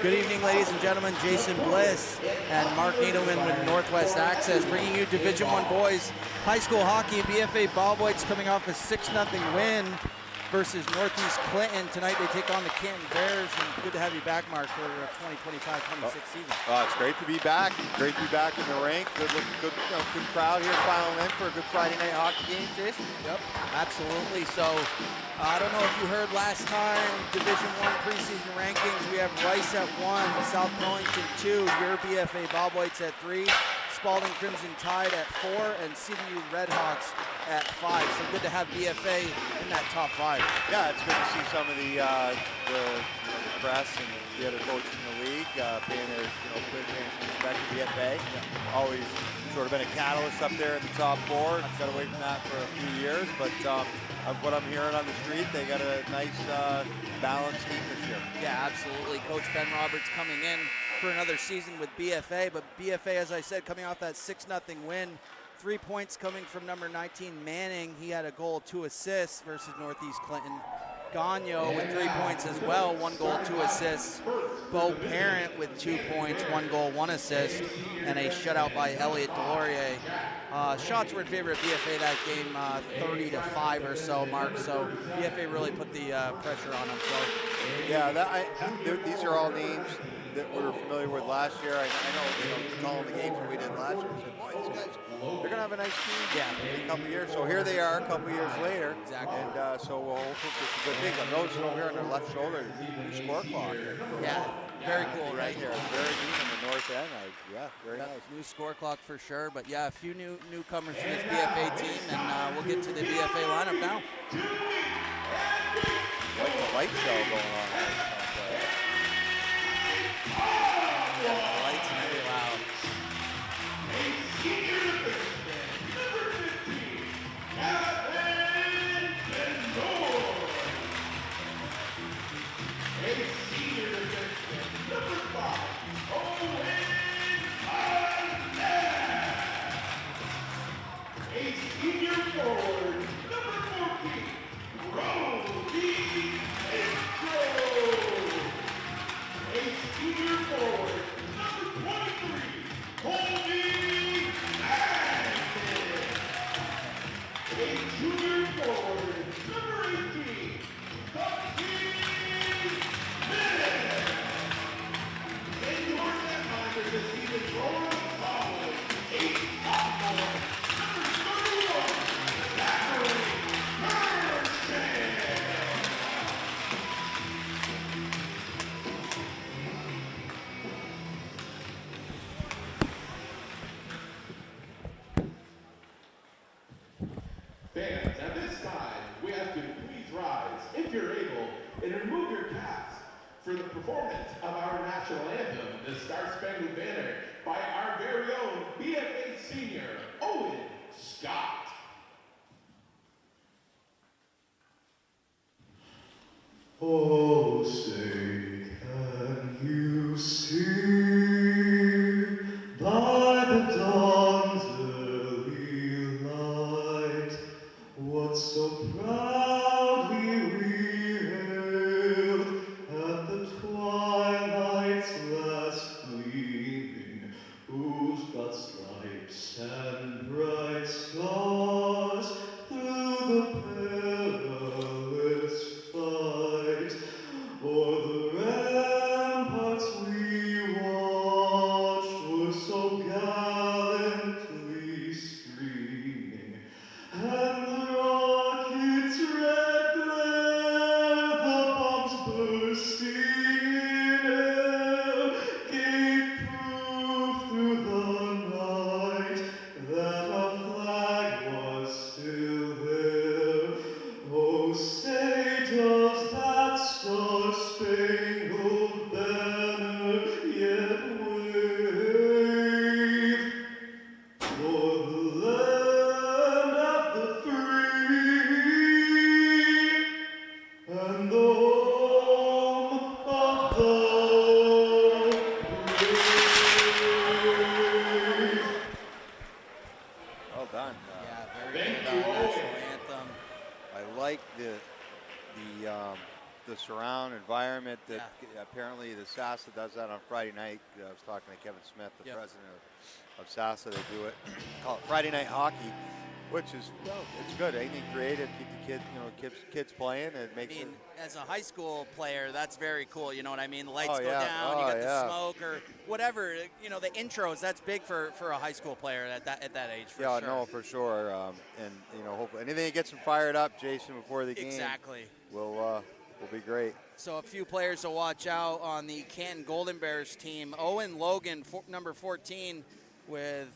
Good evening, ladies and gentlemen. Jason Bliss and Mark Needleman with Northwest Access, bringing you Division I boys high school hockey. BFA Bobwhite's coming off a 6-0 win versus Northeast Clinton. Tonight they take on the Canton Bears, and good to have you back, Mark, for a 2025-26 season. It's great to be back. Great to be back in the rink. Good crowd here filing in for a good Friday night hockey game, Jason. Yep, absolutely. So I don't know if you heard last time, Division I preseason rankings, we have Rice at 1, South Burlington 2, your BFA Bobwhites at 3, Spalding Crimson Tide at 4, and CBU Redhawks at 5. So good to have BFA in that top 5. Yeah, it's good to see some of the press and the other coaches in the league paying their paying some respect to BFA. Yeah. Always sort of been a catalyst up there in the top 4. Got away from that for a few years, but of what I'm hearing on the street, they got a nice balanced team this year. Yeah, absolutely. Coach Ben Roberts coming in for another season with BFA, but BFA, as I said, coming off that 6-0 win, 3 points coming from number 19 Manning. He had a goal, 2 assists versus Northeast Clinton. Gagno with 3 points as well, 1 goal, 2 assists. Bo Parent with 2 points, 1 goal, 1 assist, and a shutout by Elliot Delorier. Shots were in favor of BFA that game, 30-5 or so, Mark. So BFA really put the pressure on them. So yeah, these are all names that we were familiar with last year. I know, calling the games that we did last year, we said, boy, these guys, they're going to have a nice team in a couple of years. So here they are a couple of years later. Exactly. And so we'll hope it's a good thing. I noticed over here on their left shoulder, the score clock. Yeah, very cool, right? Here, very neat on the north end. Yeah, very nice. New score clock for sure. But yeah, a few newcomers to this BFA team, and we'll get to the BFA lineup now. Like a light show going on there. Lights and very loud. Fans, at this time, we ask you to please rise, if you're able, and remove your caps for the performance of our national anthem, the Star Spangled Banner, by our very own BFA senior, Owen Scott. Oh, say, can you see by the dawn's early light what so proudly we hailed at the twilight's last gleaming, who's got stripes and bright stars through the perilous fight, o'er the ramparts we watched were so gallantly streaming, and the rocket's red glare, the bombs bursting in air, gave proof through the night that our flag was still there. Oh, say does that star-spangled banner yet wave o'er the land of the free and the home of the tournament. That apparently the SASA does that on Friday night. I was talking to Kevin Smith, the president of SASA. They do it, call it Friday night hockey, which is, well, it's good. Anything creative, keep the kids playing. It makes it. As a high school player, that's very cool. You know what I mean? The lights go yeah. down, you get the smoke or whatever. You know, the intros. That's big for a high school player at that age. For sure. No, for sure. And you know, hopefully anything that gets them fired up, Jason, before the game. Exactly. Will be great. So a few players to watch out on the Canton Golden Bears team. Owen Logan, number 14, with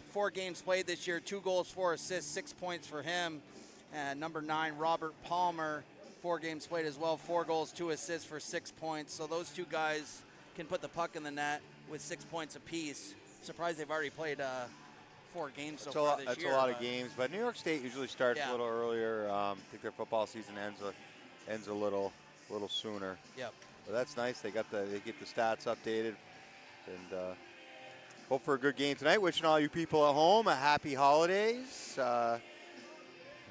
4 games played this year, 2 goals, 4 assists, 6 points for him. And number 9, Robert Palmer, 4 games played as well, 4 goals, 2 assists for 6 points. So those 2 guys can put the puck in the net with 6 points apiece. Surprised they've already played 4 games so far this year. That's a lot of games, but New York State usually starts a little earlier. I think their football season ends a little sooner. Yep. But that's nice. They get the stats updated, and hope for a good game tonight. Wishing all you people at home a happy holidays.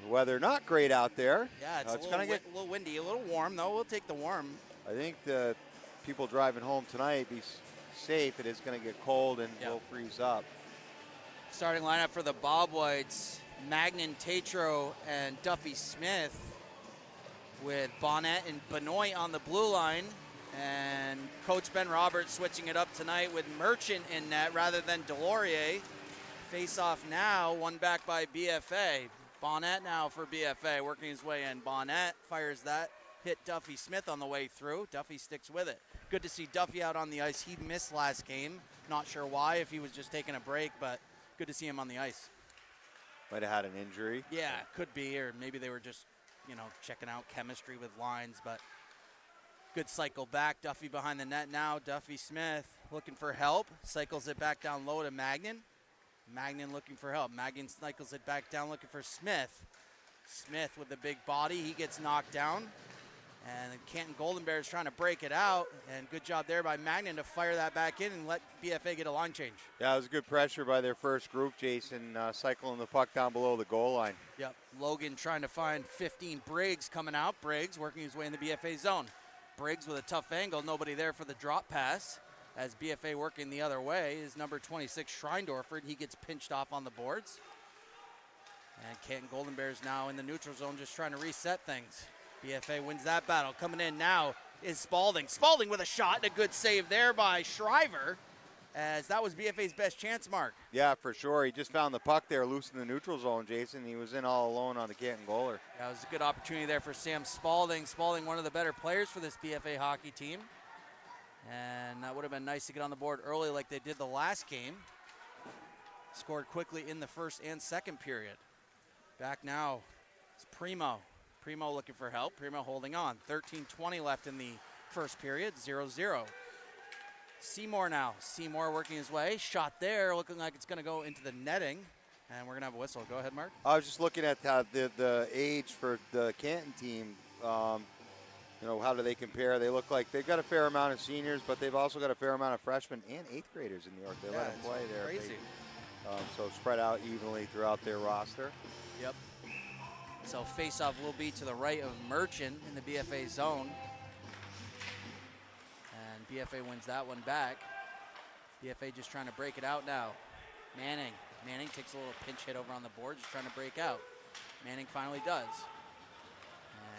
Weather not great out there. Yeah, it's a little windy, a little warm though. We'll take the warm. I think the people driving home tonight, be safe. It is going to get cold and will freeze up. Starting lineup for the Bobwhites: Magnan Tatro and Duffy Smith, with Bonnet and Benoit on the blue line. And Coach Ben Roberts switching it up tonight with Merchant in net rather than Delorier. Face off now, won back by BFA. Bonnet now for BFA, working his way in. Bonnet fires that, hit Duffy Smith on the way through. Duffy sticks with it. Good to see Duffy out on the ice. He missed last game. Not sure why, if he was just taking a break, but good to see him on the ice. Might have had an injury. Yeah, could be, or maybe they were just, checking out chemistry with lines, but good cycle back. Duffy behind the net now. Duffy Smith looking for help. Cycles it back down low to Magnan. Magnan looking for help. Magnan cycles it back down looking for Smith. Smith with the big body. He gets knocked down. And the Canton Golden Bears trying to break it out. And good job there by Magnan to fire that back in and let BFA get a line change. Yeah, it was good pressure by their first group, Jason, cycling the puck down below the goal line. Yep. Logan trying to find 15. Briggs coming out. Briggs working his way in the BFA zone. Briggs with a tough angle. Nobody there for the drop pass. As BFA working the other way is number 26, Schreindorfer. He gets pinched off on the boards. And Canton Golden Bears now in the neutral zone just trying to reset things. BFA wins that battle. Coming in now is Spalding. Spalding with a shot and a good save there by Shriver, as that was BFA's best chance, Mark. Yeah, for sure. He just found the puck there loose in the neutral zone, Jason. He was in all alone on the Canton goaler. Yeah, it was a good opportunity there for Sam Spalding. Spalding, one of the better players for this BFA hockey team. And that would have been nice to get on the board early like they did the last game. Scored quickly in the first and second period. Back now is Primo. Primo looking for help. Primo holding on. 13:20 left in the first period, 0-0. Seymour now. Seymour working his way. Shot there, looking like it's going to go into the netting. And we're going to have a whistle. Go ahead, Mark. I was just looking at the age for the Canton team. How do they compare? They look like they've got a fair amount of seniors, but they've also got a fair amount of freshmen and 8th graders in New York. They let them play there. Crazy. So spread out evenly throughout their roster. Yep. So face-off will be to the right of Merchant in the BFA zone. And BFA wins that one back. BFA just trying to break it out now. Manning. Manning takes a little pinch hit over on the board, just trying to break out. Manning finally does.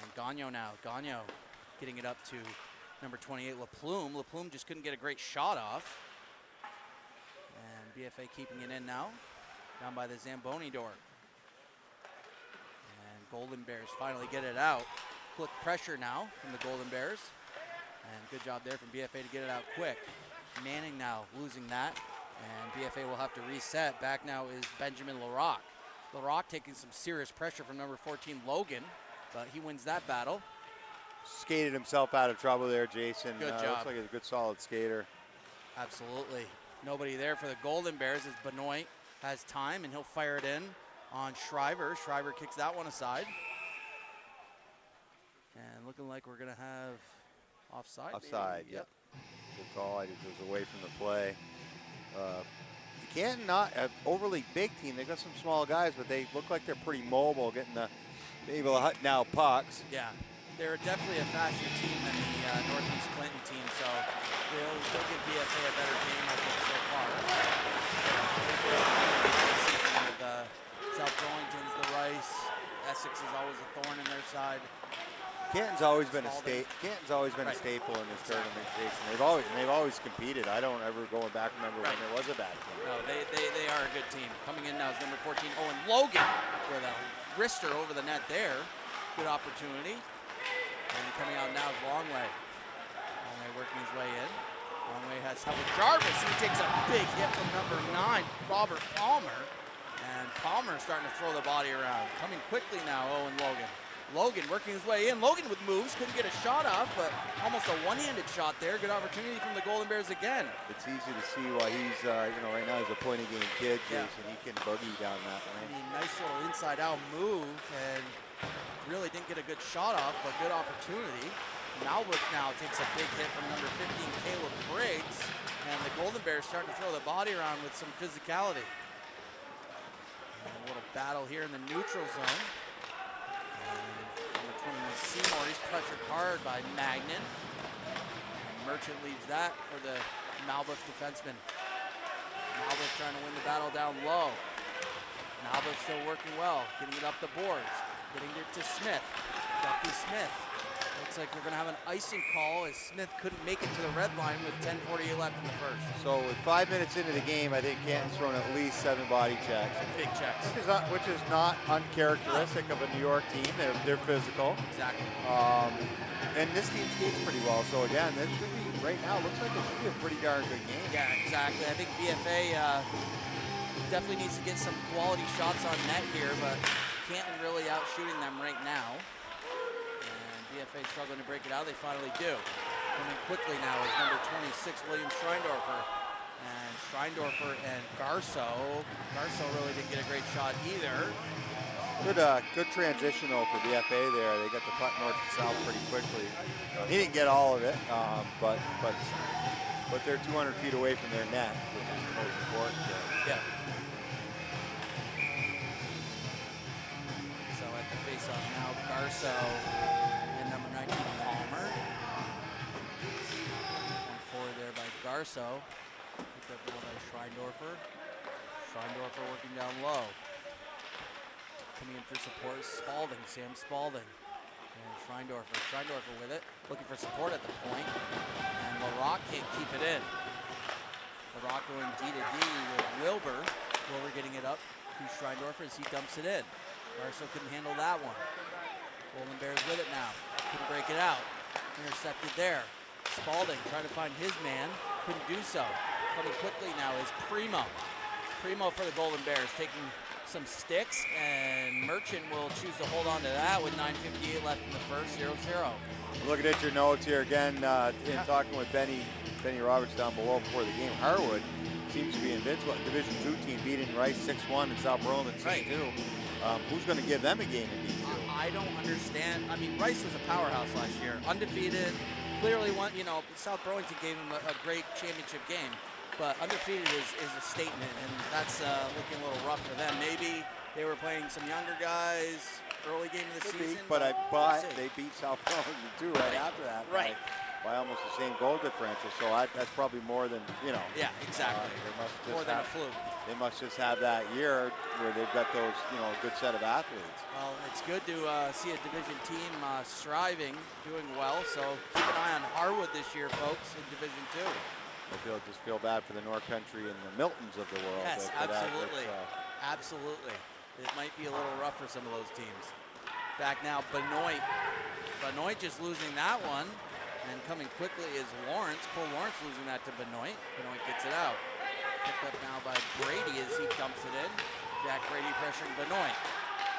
And Gagnon now. Gagnon getting it up to number 28, LaPlume. LaPlume just couldn't get a great shot off. And BFA keeping it in now, down by the Zamboni door. And Golden Bears finally get it out. Quick pressure now from the Golden Bears. And good job there from BFA to get it out quick. Manning now losing that. And BFA will have to reset. Back now is Benjamin Larocque. Larocque taking some serious pressure from number 14, Logan. But he wins that battle. Skated himself out of trouble there, Jason. Good job. Looks like he's a good, solid skater. Absolutely. Nobody there for the Golden Bears as Benoit has time, and he'll fire it in on Shriver. Shriver kicks that one aside. And looking like we're going to have offside. Offside, maybe. yep. Good call. It was away from the play. Canton, not an overly big team. They got some small guys, but they look like they're pretty mobile, able to hut now pucks. Yeah, they're definitely a faster team than the Northeast team, so they'll give BFA a better game, I think, so far. This season with South Burlington's the Rice. Essex is always a thorn in their side. Canton's always been a Spalding. a staple in this tournament, Jason. They've always competed. I don't ever going back remember when there was a bad team. No, they are a good team. Coming in now is number 14, Owen Logan, with a wrister over the net there. Good opportunity. And coming out now is Longway. Longway working his way in. Longway has help with Jarvis. He takes a big hit from number 9, Robert Palmer. And Palmer starting to throw the body around. Coming quickly now, Owen Logan. Logan working his way in. Logan with moves, couldn't get a shot off, but almost a one-handed shot there. Good opportunity from the Golden Bears again. It's easy to see why he's, right now he's a point-of-game kid, Jason. Yeah. He can boogie down that I lane. mean, nice little inside-out move, and really didn't get a good shot off, but good opportunity. Malwood now takes a big hit from number 15, Caleb Briggs, and the Golden Bears starting to throw the body around with some physicality. And a little battle here in the neutral zone. Number 21, Seymour, he's pressured hard by Magnan. And Merchant leaves that for the Malbuff defenseman. Malbuff trying to win the battle down low. Malbuff still working well, getting it up the boards, getting it to Smith. Duffy Smith. Looks like we're going to have an icing call as Smith couldn't make it to the red line with 10:48 left in the first. So with 5 minutes into the game, I think Canton's thrown at least 7 body checks. Big checks. Which is not uncharacteristic of a New York team. They're physical. Exactly. And this team skates pretty well. So again, this should be, right now, looks like it should be a pretty darn good game. Yeah, exactly. I think BFA definitely needs to get some quality shots on net here, but Canton really out shooting them right now. BFA struggling to break it out. They finally do. Coming quickly now is number 26, William Schreindorfer. And Schreindorfer and Garso. Garso really didn't get a great shot either. Good transition though for BFA there. They got the puck north and south pretty quickly. He didn't get all of it, but they're 200 feet away from their net, which is the most important thing. Yeah. So at the face-off now, Garso. Number 19, Palmer. 1-4 there by Garso. Picked up now by Schreindorfer. Schreindorfer working down low. Coming in for support is Spalding, Sam Spalding. And Schreindorfer with it. Looking for support at the point. And LaRock can't keep it in. LaRock going D to D with Wilbur. Wilbur getting it up to Schreindorfer as he dumps it in. Garso couldn't handle that one. Golden Bears with it now. Couldn't break it out. Intercepted there. Spalding trying to find his man. Couldn't do so. Coming quickly now is Primo. Primo for the Golden Bears taking some sticks, and Merchant will choose to hold on to that with 9:58 left in the first, 0-0. Looking at your notes here again, in talking with Benny Roberts down below before the game. Harwood seems to be invincible. Division II team beating Rice 6-1 and South Burlington 6-2. Who's going to give them a game in D2? I don't understand. I mean, Rice was a powerhouse last year, undefeated. Clearly, South Burlington gave him a great championship game, but undefeated is a statement, and that's looking a little rough for them. Maybe they were playing some younger guys early game of the season. But they beat South Burlington too right after that. Right. By almost the same goal differential, so that's probably more than, Yeah, exactly. More than a fluke. They must just have that year where they've got those, good set of athletes. Well, it's good to see a division team striving, doing well. So keep an eye on Harwood this year, folks, in Division II. I just feel bad for the North Country and the Miltons of the world. Yes, for that, absolutely. Absolutely. It might be a little rough for some of those teams. Back now, Benoit. Benoit just losing that one. And coming quickly is Lawrence. Cole Lawrence losing that to Benoit. Benoit gets it out. Picked up now by Brady as he dumps it in. Jack Brady pressuring Benoit.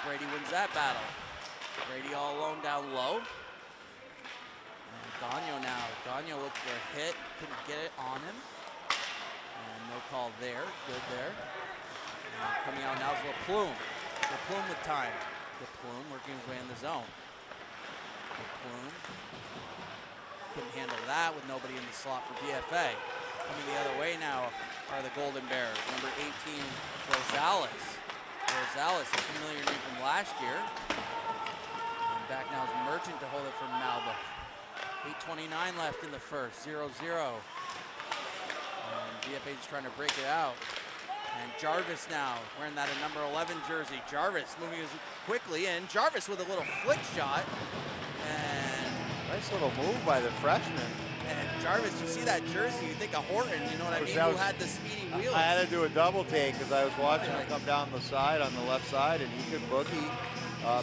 Brady wins that battle. Brady all alone down low. And Gagnon now. Gagnon looked for a hit. Couldn't get it on him. And no call there. Good there. And coming out now is LaPlume. LaPlume with time. LaPlume working his way in the zone. LaPlume. Couldn't handle that with nobody in the slot for BFA. Coming the other way now are the Golden Bears. Number 18, Rosales. Rosales, a familiar name from last year. And back now is Merchant to hold it for Malbuff. 8:29 left in the first, 0-0. And BFA just trying to break it out. And Jarvis now wearing that number 11 jersey. Jarvis moving quickly in. Jarvis with a little flick shot. And nice little move by the freshman. And Jarvis, you see that jersey, you think of Horton, you know what I mean, who had the speedy wheels. I had to do a double take because I was watching him come down the side on the left side, and he could boogie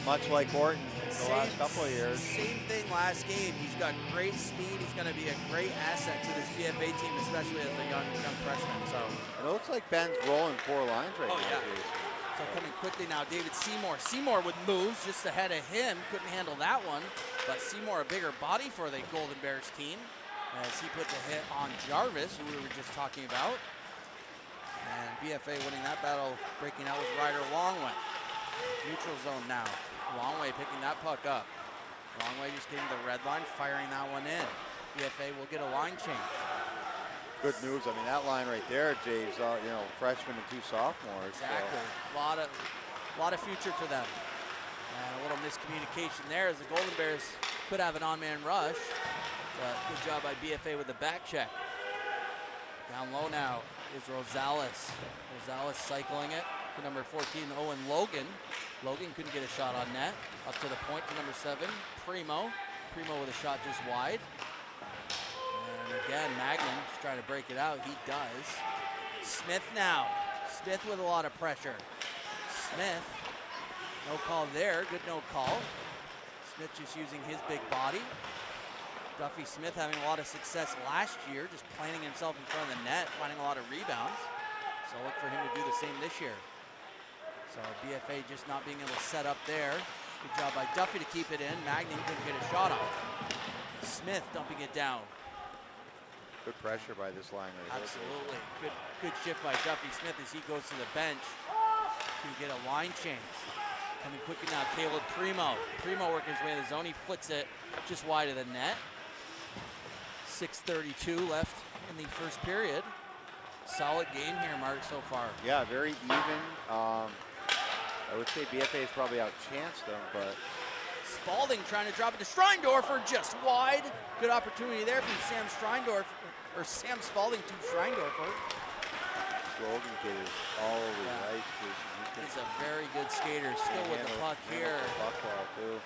much like Horton the last couple of years. Same thing last game. He's got great speed. He's going to be a great asset to this BFA team, especially as a young freshman. So it looks like Ben's rolling 4 lines right now. Yeah. So coming quickly now, David Seymour. Seymour with moves just ahead of him. Couldn't handle that one. But Seymour, a bigger body for the Golden Bears team, as he puts a hit on Jarvis, who we were just talking about. And BFA winning that battle, breaking out with Ryder Longway. Neutral zone now. Longway picking that puck up. Longway just getting the red line, firing that one in. BFA will get a line change. Good news. I mean, that line right there, Jay's, you know, freshman and 2 sophomores. Exactly. So. A lot of future for them. And a little miscommunication there as the Golden Bears could have an on-man rush. But good job by BFA with the back check. Down low now is Rosales. Rosales cycling it to number 14, Owen Logan. Logan couldn't get a shot on net. Up to the point to number 7, Primo. Primo with a shot just wide. And again, Magnan just trying to break it out. He does. Smith now. Smith with a lot of pressure. Smith, no call there. Good no call. Smith just using his big body. Duffy Smith having a lot of success last year, just planting himself in front of the net, finding a lot of rebounds. So look for him to do the same this year. So BFA just not being able to set up there. Good job by Duffy to keep it in. Magnan couldn't get a shot off. Smith dumping it down. Good pressure by this line right here. Absolutely. Good shift by Duffy Smith as he goes to the bench to get a line change. Coming quickly now, Caleb Primo. Primo working his way in the zone. He flicks it just wide of the net. 6:32 left in the first period. Solid game here, Mark, so far. Yeah, very even. I would say BFA has probably outchanced them, but Spalding trying to drop it to Streindorfer, just wide. Good opportunity there from Sam Spalding to Streindorfer. Logan kid is all over the ice. He's a very good skater, still with the puck here. Puck ball too.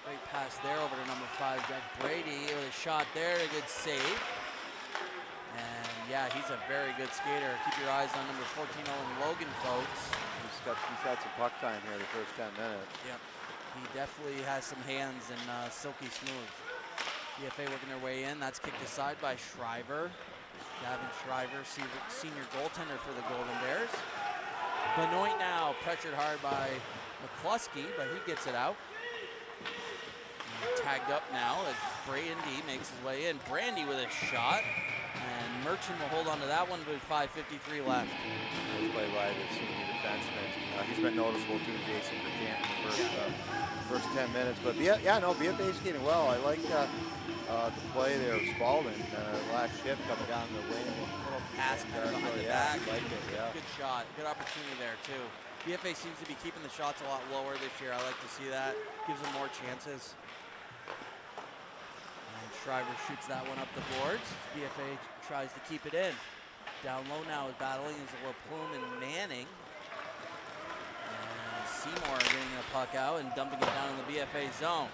Great pass there over to number 5, Jack Brady, with a shot there, a good save. And yeah, he's a very good skater. Keep your eyes on number 14, Owen Logan, folks. He's had some puck time here the first 10 minutes. Yep, he definitely has some hands and silky smooth. BFA working their way in. That's kicked aside by Shriver. Gavin Shriver, senior goaltender for the Golden Bears. Benoit now pressured hard by McCluskey, but he gets it out. Tagged up now as Brandy makes his way in. Brandy with a shot, and Merchant will hold on to that one with 5:53 left. Nice play by the senior defenseman. He's been noticeable too, Jason, for Canton the first 10 minutes. But BFA's skating well. I like the play there of Spalding, last shift coming down the wing. Little pass kind of behind the back. I like it, yeah. Good shot, good opportunity there too. BFA seems to be keeping the shots a lot lower this year. I like to see that. Gives them more chances. And Shriver shoots that one up the boards. BFA tries to keep it in. Down low now is battling is LaPlume and Manning. And Seymour getting the puck out and dumping it down in the BFA zone.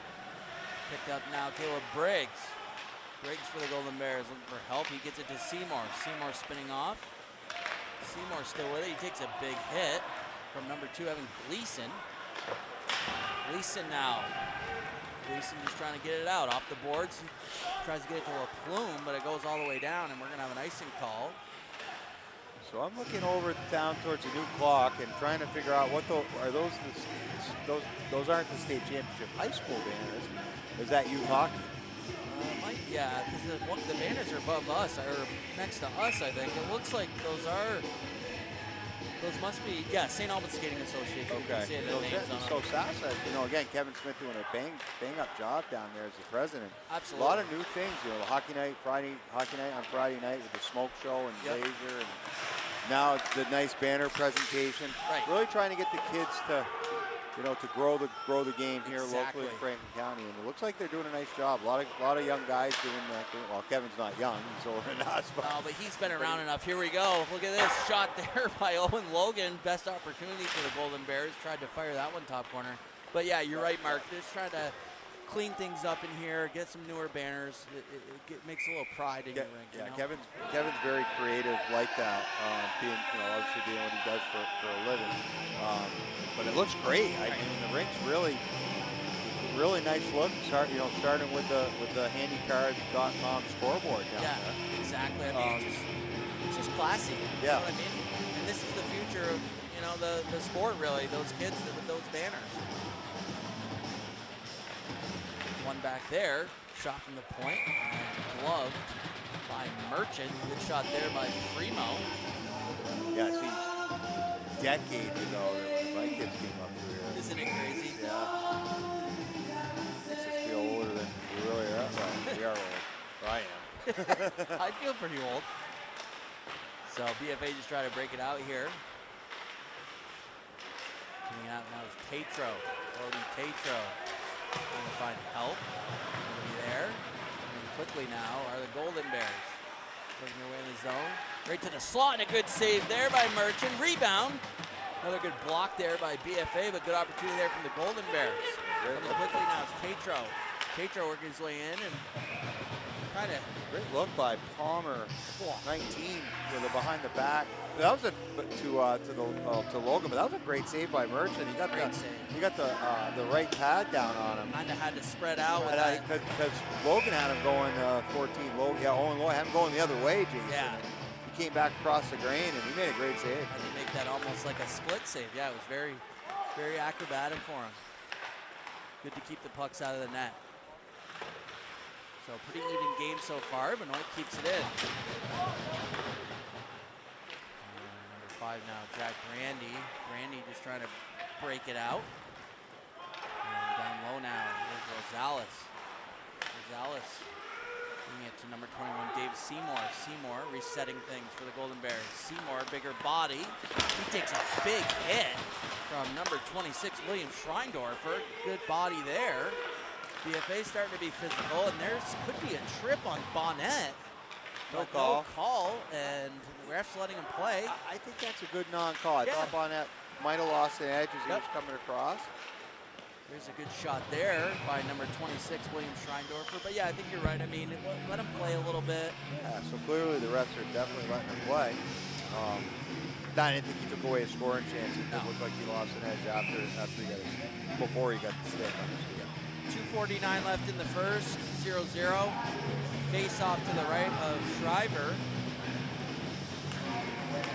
Picked up now Caleb Briggs. Briggs for the Golden Bears looking for help. He gets it to Seymour. Seymour spinning off. Seymour still with it. He takes a big hit from number 2, Evan Gleason. Gleason now. Gleason just trying to get it out off the boards. Tries to get it to LaPlume, but it goes all the way down, and we're going to have an icing call. So I'm looking over down towards the new clock and trying to figure out what those aren't the state championship high school banners. Is that youth hockey? Yeah, because the banners are above us, or next to us, I think. It looks like those must be, St. Albans Skating Association. Okay. So Sasa, again, Kevin Smith doing a bang up job down there as the president. Absolutely. A lot of new things, the hockey night on Friday night with the smoke show and laser, and now the nice banner presentation. Right. Really trying to get the kids to you know, to grow the game here locally in Exactly. Franklin County, and it looks like they're doing a nice job. A lot of young guys doing that. Well, Kevin's not young; he's older than us. But No, but he's been around enough. Here we go. Look at this shot there by Owen Logan. Best opportunity for the Golden Bears. Tried to fire that one top corner. But yeah, you're right, Mark. Just trying to clean things up in here, get some newer banners. It makes a little pride in your ring. Yeah, you know? Kevin's very creative like that. Being, you know, obviously doing what he does for a living. But it looks great. I mean, the rink's really nice look. Starting with the handycards.com scoreboard down Yeah, there. exactly. I mean, it's just classy. You Yeah. know what I mean? And this is the future of, you know, the sport, really. Those kids with those banners. One back there, shot from the point, and gloved by Merchant. Good shot there by Primo. Yeah, see, decades ago, my kids came up through here. Isn't it crazy? Yeah. Makes us feel older than we really are. Well, we are old. I am. I feel pretty old. So BFA just trying to break it out here. Coming out now is Tatro. Cody Tatro. Trying to find help. Nobody there. And quickly now are the Golden Bears. Putting their way in the zone. Right to the slot, and a good save there by Merchant. Rebound. Another good block there by BFA, but good opportunity there from the Golden Bears. Coming quickly now is Tatro. Tatro working his way in and kind of Great look by Palmer, 19 with the behind the back. That was to Logan, but that was a great save by Merchant. He got the right pad down on him. kind of had to spread out with that. Because Logan had him going 14. Owen Logan had him going the other way, Jason. Yeah. And he came back across the grain, and he made a great save. Had to make that almost like a split save. Yeah, it was very, very acrobatic for him. Good to keep the pucks out of the net. So pretty even game so far. Benoit keeps it in. And number 5 now, Jack Brandy. Brandy just trying to break it out. And down low now is Rosales. Rosales giving it to number 21, Dave Seymour. Seymour resetting things for the Golden Bears. Seymour, bigger body. He takes a big hit from number 26, William Schreindorfer. Good body there. BFA starting to be physical, and there could be a trip on Bonnet. No call, and the ref's letting him play. I think that's a good non-call. I thought Bonnet might have lost an edge as he was coming across. There's a good shot there by number 26, William Schreindorfer. But yeah, I think you're right. I mean, let him play a little bit. Yeah, so clearly the refs are definitely letting him play. I didn't think he took away his scoring chances. It looked like he lost an edge before he got the stick on his stick. 2:49 left in the first, 0-0. Face off to the right of Shriver. And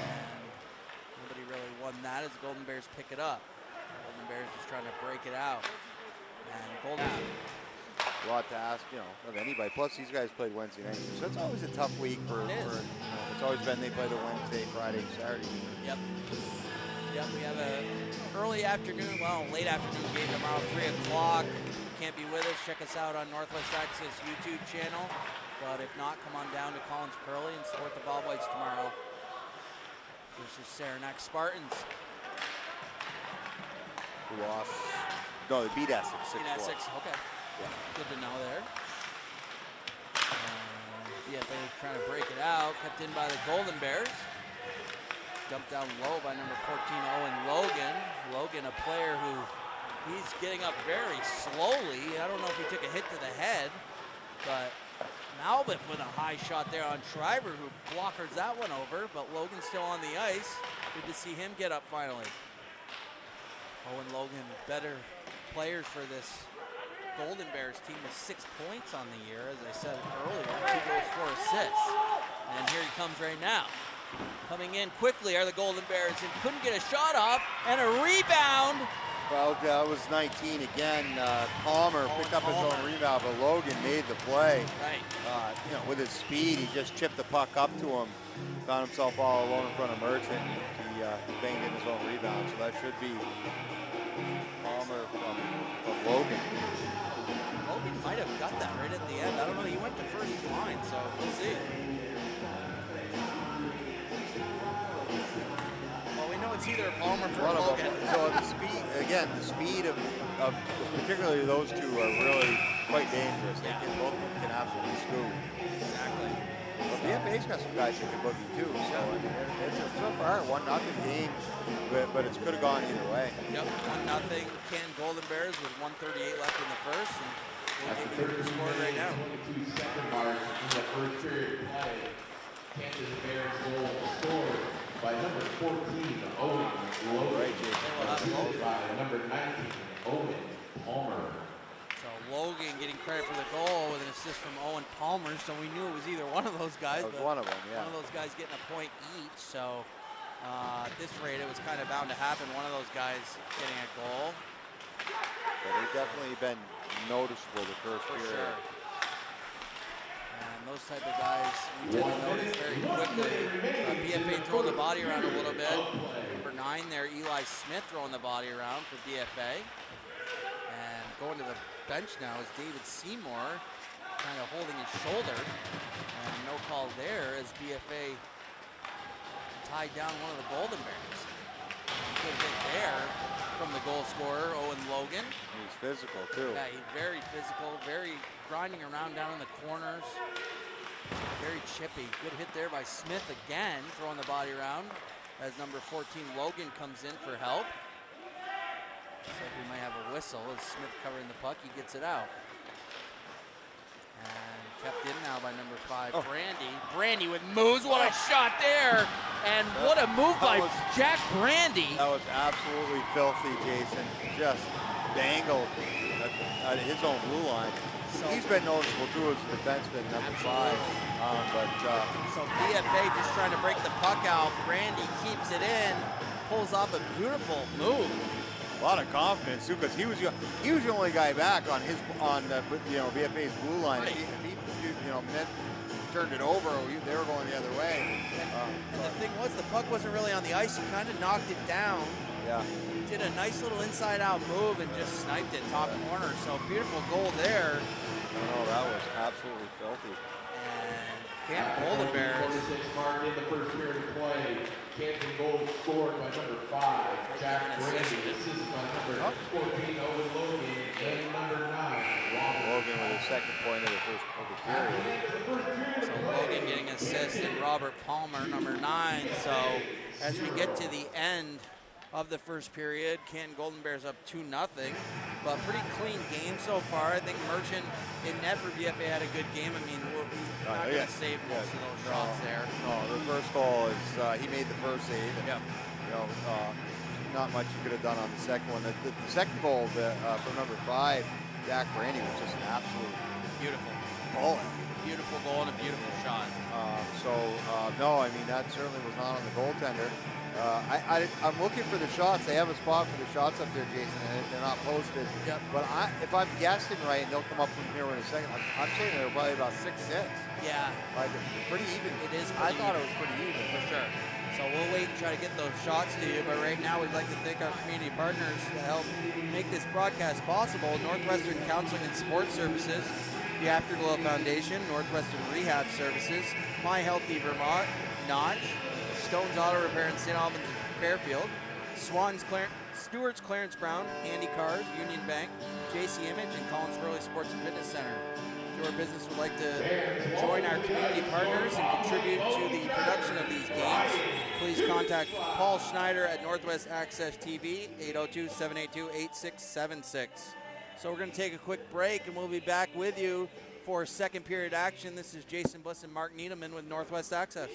nobody really won that as the Golden Bears pick it up. Golden Bears just trying to break it out. And Golden A lot to ask, of anybody. Plus, these guys played Wednesday night, so it's always a tough week for it's always been they play the Wednesday, Friday, Saturday. Yep. We have a late afternoon game tomorrow, 3 o'clock. Can't be with us, check us out on Northwest Access YouTube channel. But if not, come on down to Collins Pearly and support the Bobwhites tomorrow. This is Saranac Spartans. Who lost? No, they beat Essex 6-4. Beat Essex, okay. Yeah. Good to know there. BFA trying to break it out, kept in by the Golden Bears. Dumped down low by number 14, Owen Logan. Logan, a player who he's getting up very slowly. I don't know if he took a hit to the head, but Malbeth with a high shot there on Shriver, who blockers that one over, but Logan's still on the ice. Good to see him get up finally. Owen Logan, better players for this Golden Bears team with 6 points on the year, as I said earlier, 2 goals, 4 assists. And here he comes right now. Coming in quickly are the Golden Bears, and couldn't get a shot off, and a rebound. Well, that was 19 again. Palmer picked up his own rebound, but Logan made the play. Right. With his speed, he just chipped the puck up to him. Found himself all alone in front of Merchant. He banged in his own rebound, so that should be Palmer from Logan. Logan might have got that right at the end. I don't know. He went to first line, so we'll see. Well, we know it's either Palmer or Logan. So the speed, again, the speed of particularly those two are really quite dangerous. They can both of them can absolutely scoop. Exactly. But BFA's got some guys that can boogie too. So I mean, it's so far 1-0 game, but it could have gone either way. Yep, 1-0. Canton Golden Bears with 1:38 left in the first, and we'll give you the score right now. 22-second mark in the first period play. Canton Bears goal scored by number 14, Owen Logan. Right, Jason. Assisted by number 19, Owen Palmer. So Logan getting credit for the goal with an assist from Owen Palmer, so we knew it was either one of those guys. That was one of them, yeah. One of those guys getting a point each, so at this rate it was kind of bound to happen, one of those guys getting a goal. But they've definitely been noticeable the first For period. sure. And those type of guys we tend to notice very quickly. BFA throwing the body around a little bit. Number 9 there, Eli Smith throwing the body around for BFA. And going to the bench now is David Seymour, kind of holding his shoulder. And no call there as BFA tied down one of the Golden Bears. Good hit there from the goal scorer, Owen Logan. He's physical too. Yeah, he's very physical, very grinding around down in the corners. Very chippy. Good hit there by Smith again, throwing the body around as number 14 Logan comes in for help. Looks like we might have a whistle as Smith covering the puck. He gets it out. And kept in now by number 5, Brandy. Brandy with moves. What a shot there! And what a move by Jack Brandy. That was absolutely filthy, Jason. Just dangled at his own blue line. So he's been noticeable too as a defenseman, number 5. So BFA just trying to break the puck out. Brandy keeps it in, pulls off a beautiful move. A lot of confidence too, because he was the only guy back on BFA's blue line. Right. If he turned it over, they were going the other way. And the thing was, the puck wasn't really on the ice. He kind of knocked it down. Yeah. Did a nice little inside-out move and just sniped it top corner. So beautiful goal there. Oh, that was absolutely filthy. And Canton Golden Bears. 46 mark in the first period of play. Canton goal scored by number 5, Jack Brandy. Assisted by number 14, Owen Logan, and number 9, Logan with his second point of the period. So Logan getting assist and Robert Palmer, number 9. So as we get to the end of the first period, Canton Golden Bears up 2-0, but pretty clean game so far. I think Merchant in net for BFA had a good game. I mean, we're not going to save most of those shots there. No, the first goal is he made the first save. And, not much you could have done on the second one. The second goal from number 5, Jack Brandy, was just an absolute Beautiful. bullet. Beautiful goal and a beautiful shot. No, I mean, that certainly was not on the goaltender. I'm looking for the shots. They have a spot for the shots up there, Jason, and they're not posted. Yep. But if I'm guessing right, and they'll come up from here in a second, I'm saying they're probably about 6-6. Yeah. Like, pretty even. It is I pretty thought even. it was pretty even. For sure. So we'll wait and try to get those shots to you, but right now we'd like to thank our community partners to help make this broadcast possible. Northwestern Counseling and Sports Services, the Afterglow Foundation, Northwestern Rehab Services, My Healthy Vermont, Notch, Stone's Auto Repair in St. Albans and Fairfield, Stewart's Clarence Brown, Handy Cars, Union Bank, JC Image, and Collins Hurley Sports and Fitness Center. If your business would like to join our community partners and contribute to the production of these games, please contact Paul Schneider at Northwest Access TV, 802-782-8676. So we're going to take a quick break, and we'll be back with you for second period action. This is Jason Bliss and Mark Needleman with Northwest Access.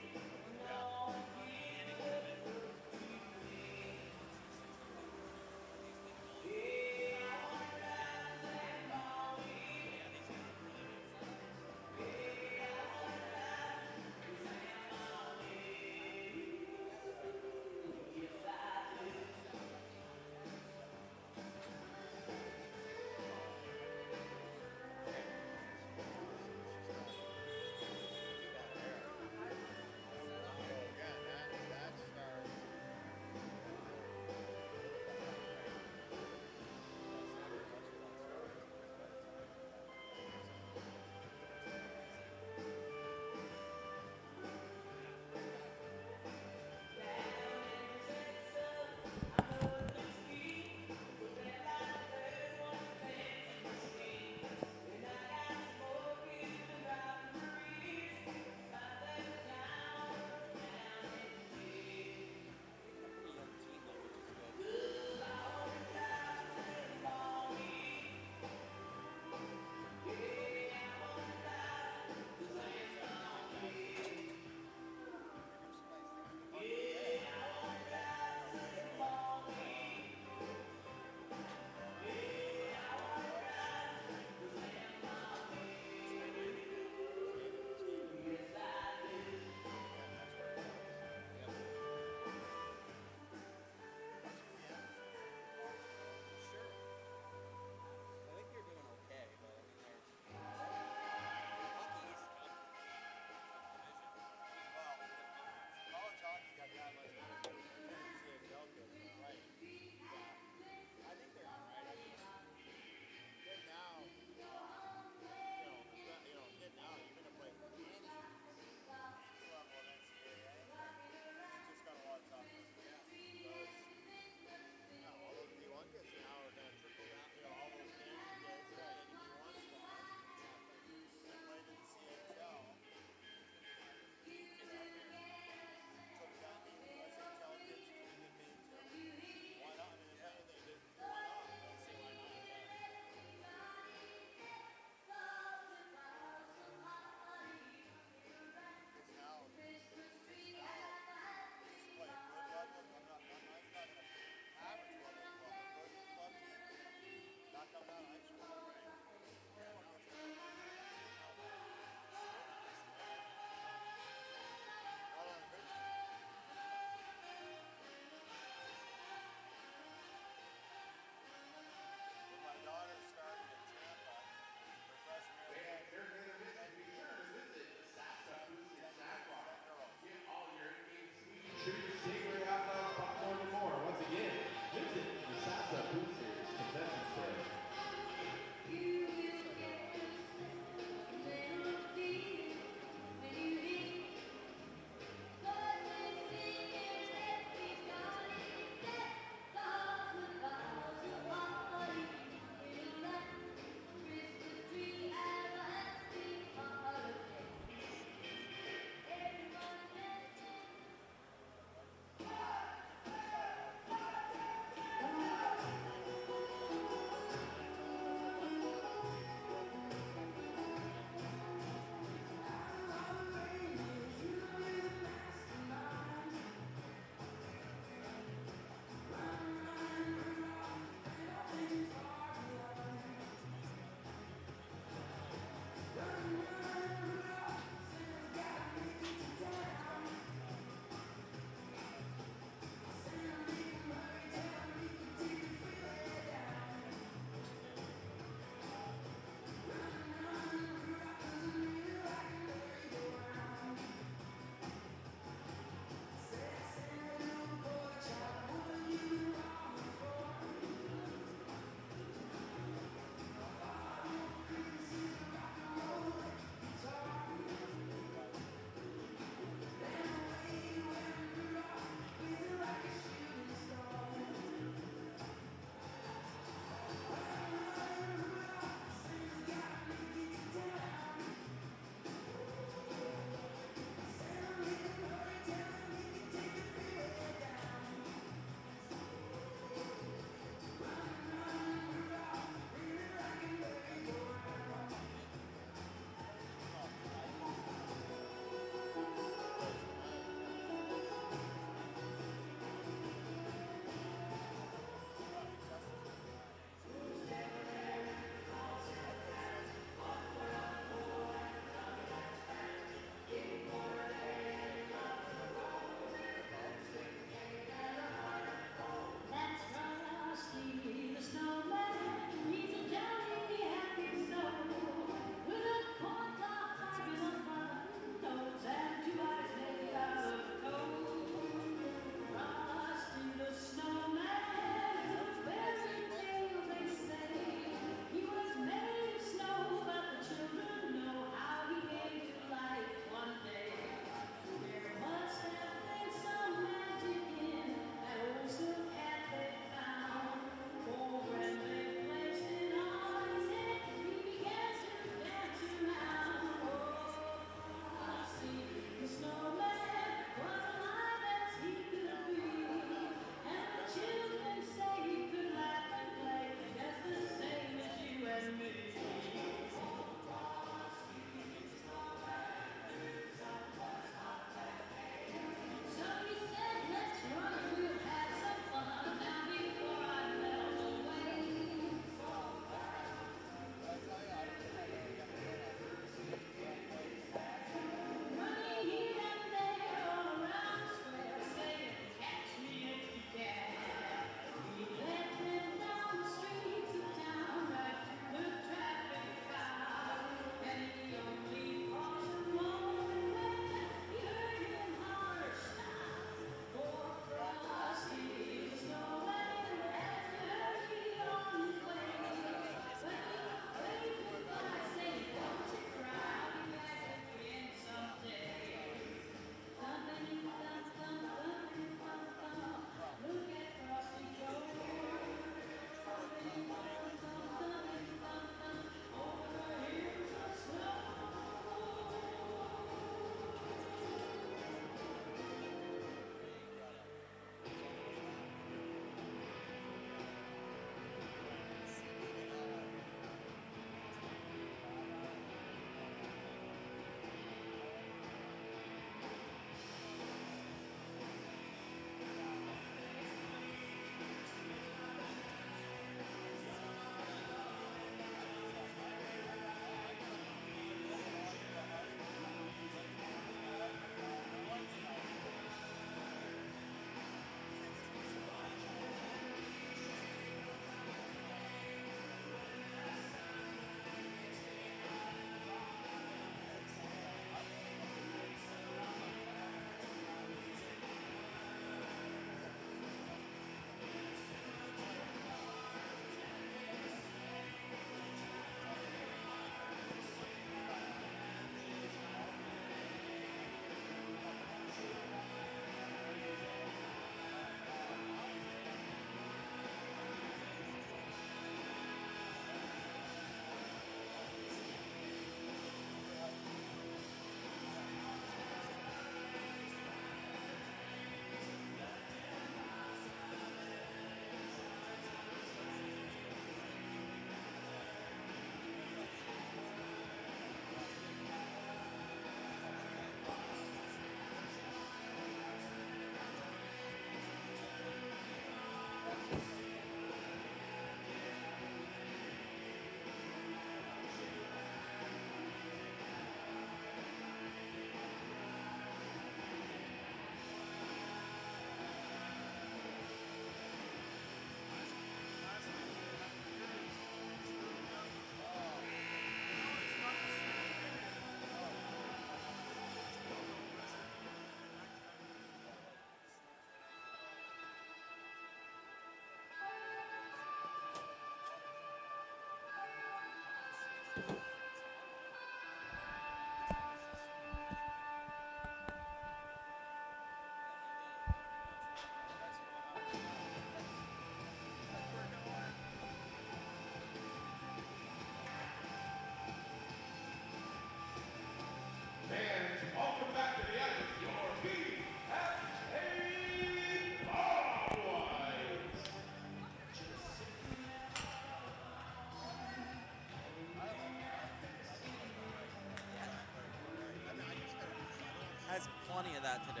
plenty of that to do.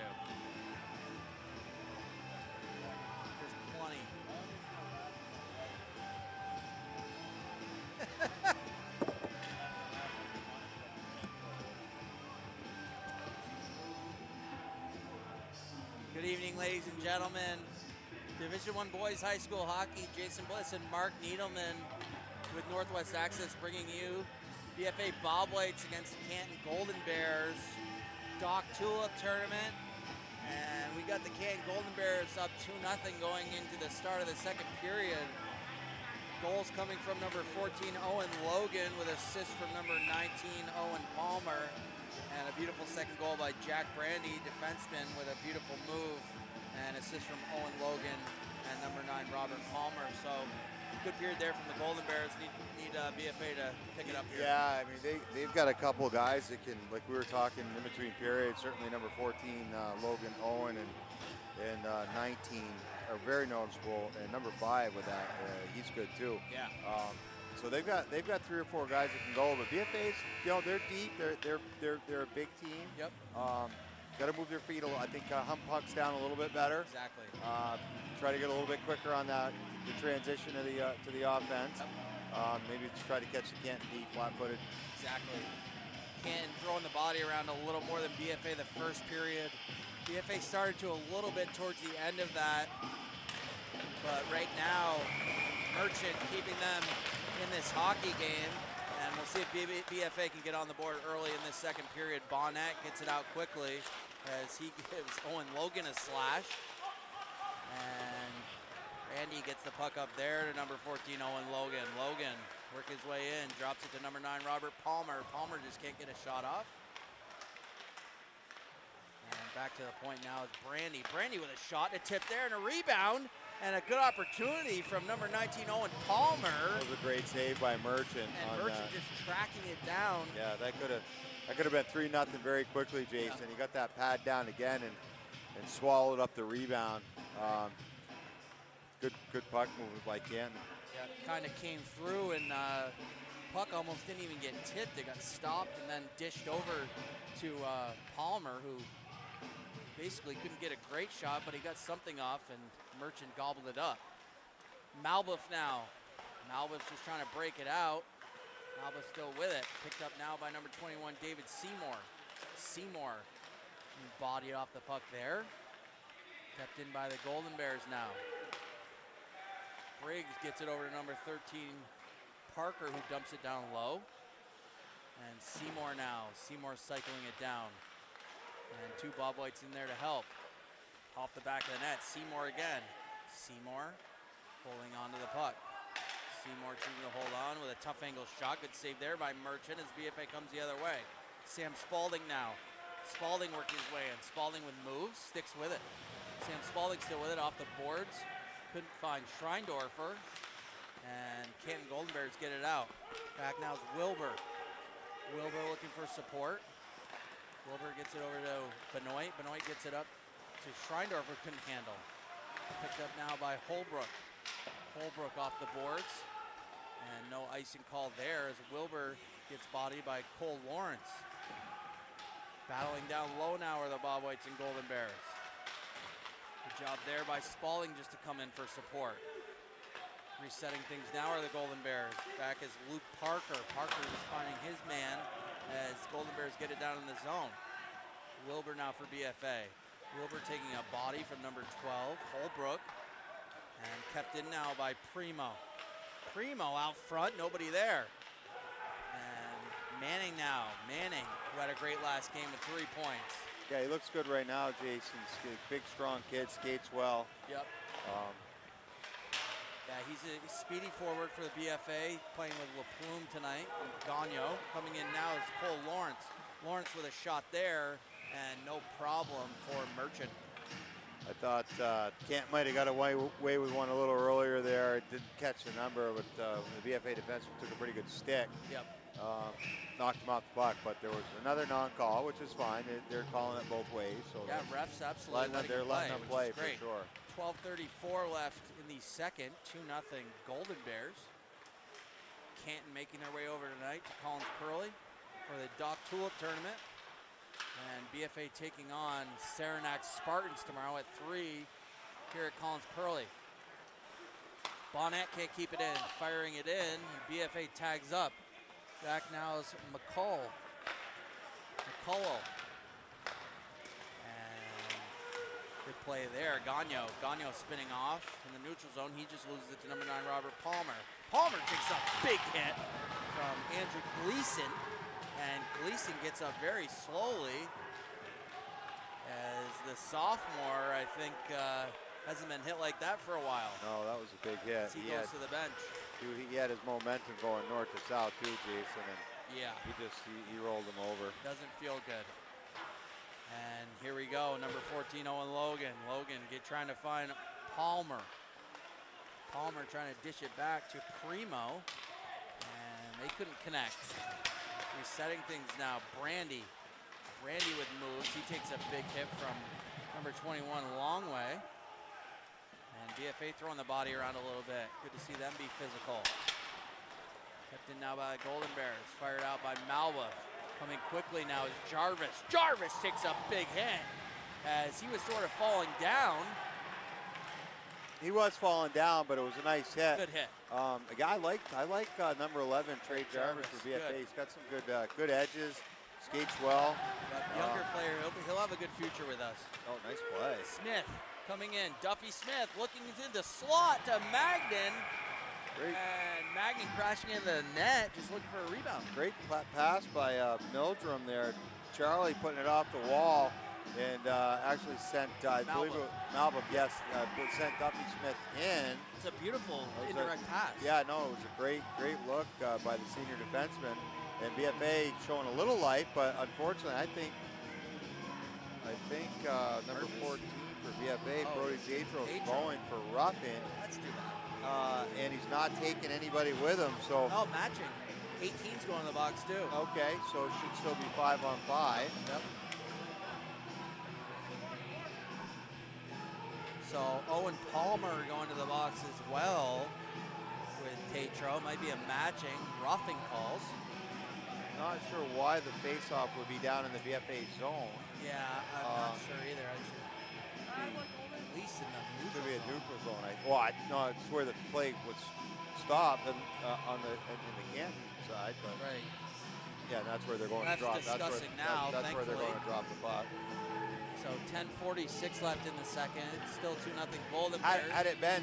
There's plenty. Good evening, ladies and gentlemen. Division I Boys High School Hockey, Jason Bliss and Mark Needleman with Northwest Access bringing you BFA Bobwhites against the Canton Golden Bears Dock Tulip tournament. And we got the Canton Golden Bears up 2-0 going into the start of the second period. Goals coming from number 14, Owen Logan, with assists from number 19, Owen Palmer. And a beautiful second goal by Jack Brandy, defenseman, with a beautiful move. And assist from Owen Logan and number 9, Robert Palmer. So good period there from the Golden Bears. Need BFA to pick it up here. Yeah, I mean, they've got a couple guys that can, like we were talking in between periods, certainly number 14, Logan Owen, and 19 are very noticeable, and number 5 with that, he's good too. Yeah. So they've got 3 or 4 guys that can go, but BFA's, they're deep. They're a big team. Yep. Got to move their feet a little. I think hump pucks down a little bit better. Exactly. Try to get a little bit quicker on the transition to the offense. Yep. Maybe just try to catch the Canton deep, flat-footed. Exactly. Canton throwing the body around a little more than BFA the first period. BFA started to a little bit towards the end of that, but right now, Merchant keeping them in this hockey game, and we'll see if BFA can get on the board early in this second period. Bonnet gets it out quickly as he gives Owen Logan a slash, and Randy gets the puck up there to number 14, Owen Logan. Logan work his way in, drops it to number 9, Robert Palmer. Palmer just can't get a shot off. And back to the point now is Brandy. Brandy with a shot, a tip there, and a rebound, and a good opportunity from number 19, Owen Palmer. That was a great save by Merchant. And Merchant just tracking it down. Yeah, that could have been 3-0 very quickly, Jason. Yeah. He got that pad down again and swallowed up the rebound. Good puck movement by Canton. Yeah, kind of came through, and puck almost didn't even get tipped. It got stopped and then dished over to Palmer, who basically couldn't get a great shot, but he got something off, and Merchant gobbled it up. Malbuff now. Malbuff's just trying to break it out. Malbuff still with it. Picked up now by number 21, David Seymour. Seymour body off the puck there. Kept in by the Golden Bears now. Briggs gets it over to number 13, Parker, who dumps it down low. And Seymour now. Seymour cycling it down. And 2 Bobwhites in there to help. Off the back of the net, Seymour again. Seymour holding on to the puck. Seymour choosing to hold on with a tough angle shot. Good save there by Merchant as BFA comes the other way. Sam Spalding now. Spalding worked his way in. Spalding with moves, sticks with it. Sam Spalding still with it off the boards. Couldn't find Schreindorfer. And Canton Golden Bears get it out. Back now is Wilbur. Wilbur looking for support. Wilbur gets it over to Benoit. Benoit gets it up to Schreindorfer, couldn't handle. Picked up now by Holbrook. Holbrook off the boards. And no icing called there as Wilbur gets bodied by Cole Lawrence. Battling down low now are the Bobwhites and Golden Bears. Good job there by Spalding just to come in for support. Resetting things now are the Golden Bears. Back is Luke Parker. Parker is finding his man as Golden Bears get it down in the zone. Wilbur now for BFA. Wilbur taking a body from number 12, Holbrook. And kept in now by Primo. Primo out front, nobody there. And Manning now. Manning, who had a great last game with 3 points. Yeah, he looks good right now, Jason. He's a big, strong kid, skates well. Yep. Yeah, he's a speedy forward for the BFA, playing with LaPlume tonight. And Gagnon. Coming in now is Cole Lawrence. Lawrence with a shot there, and no problem for Merchant. I thought Kent might have got away with one a little earlier there. Didn't catch the number, but the BFA defenseman took a pretty good stick. Yep. Knocked him off the puck, but there was another non-call, which is fine. They're calling it both ways. So yeah, refs absolutely letting them play for sure. 12:34 left in the second. 2-0 Golden Bears. Canton making their way over tonight to Collins Pearly for the Dock Tulip tournament. And BFA taking on Saranac Spartans tomorrow at 3 here at Collins Pearly. Bonnet can't keep it in, firing it in. BFA tags up. Back now is McCullough. And good play there. Gagno spinning off in the neutral zone. He just loses it to number 9, Robert Palmer. Palmer takes a big hit from Andrew Gleason. And Gleason gets up very slowly as the sophomore, I think, hasn't been hit like that for a while. No, that was a big hit. He goes to the bench. He had his momentum going north to south too, Jason, and Yeah. he rolled him over. Doesn't feel good. And here we go, number 14, Owen Logan. Logan trying to find Palmer. Palmer trying to dish it back to Primo, and they couldn't connect. Resetting things now, Brandy. Brandy with moves. He takes a big hit from number 21, Longway. And BFA throwing the body around a little bit. Good to see them be physical. Kept in now by the Golden Bears. Fired out by Malva. Coming quickly now is Jarvis. Jarvis takes a big hit as he was sort of falling down. He was falling down, but it was a nice hit. Good hit. A guy I like number 11, Trey Jarvis for BFA. Good. He's got some good edges, skates well. That younger player, he'll have a good future with us. Oh, nice play. Smith coming in. Duffy Smith looking into the slot to Magnan. Great. And Magnan crashing into the net, just looking for a rebound. Great pass by Mildrum there. Charlie putting it off the wall and actually sent, I believe it was Malbuff, yes, sent Duffy Smith in. It's a beautiful indirect pass. Yeah, no, it was a great look by the senior defenseman. And BFA showing a little life, but unfortunately, I think number 14 for BFA, Brody Tatro, is going for roughing. Let's do that. And he's not taking anybody with him, so. Oh, matching. 18's going in the box too. Okay, so it should still be 5-on-5. Yep. So Owen Palmer going to the box as well with Tatro. Might be a matching, roughing calls. Not sure why the faceoff would be down in the BFA zone. Yeah, I'm not sure either. I should be at least in the neutral Could be a zone. neutral zone. No, it's where the play was stopped and, in the Canton side. But Right. yeah, that's where they're going That's to drop. discussing now, That's where they're thankfully. going to drop the puck. So 10:46 left in the second. It's still 2-0 Golden Bears. Had it been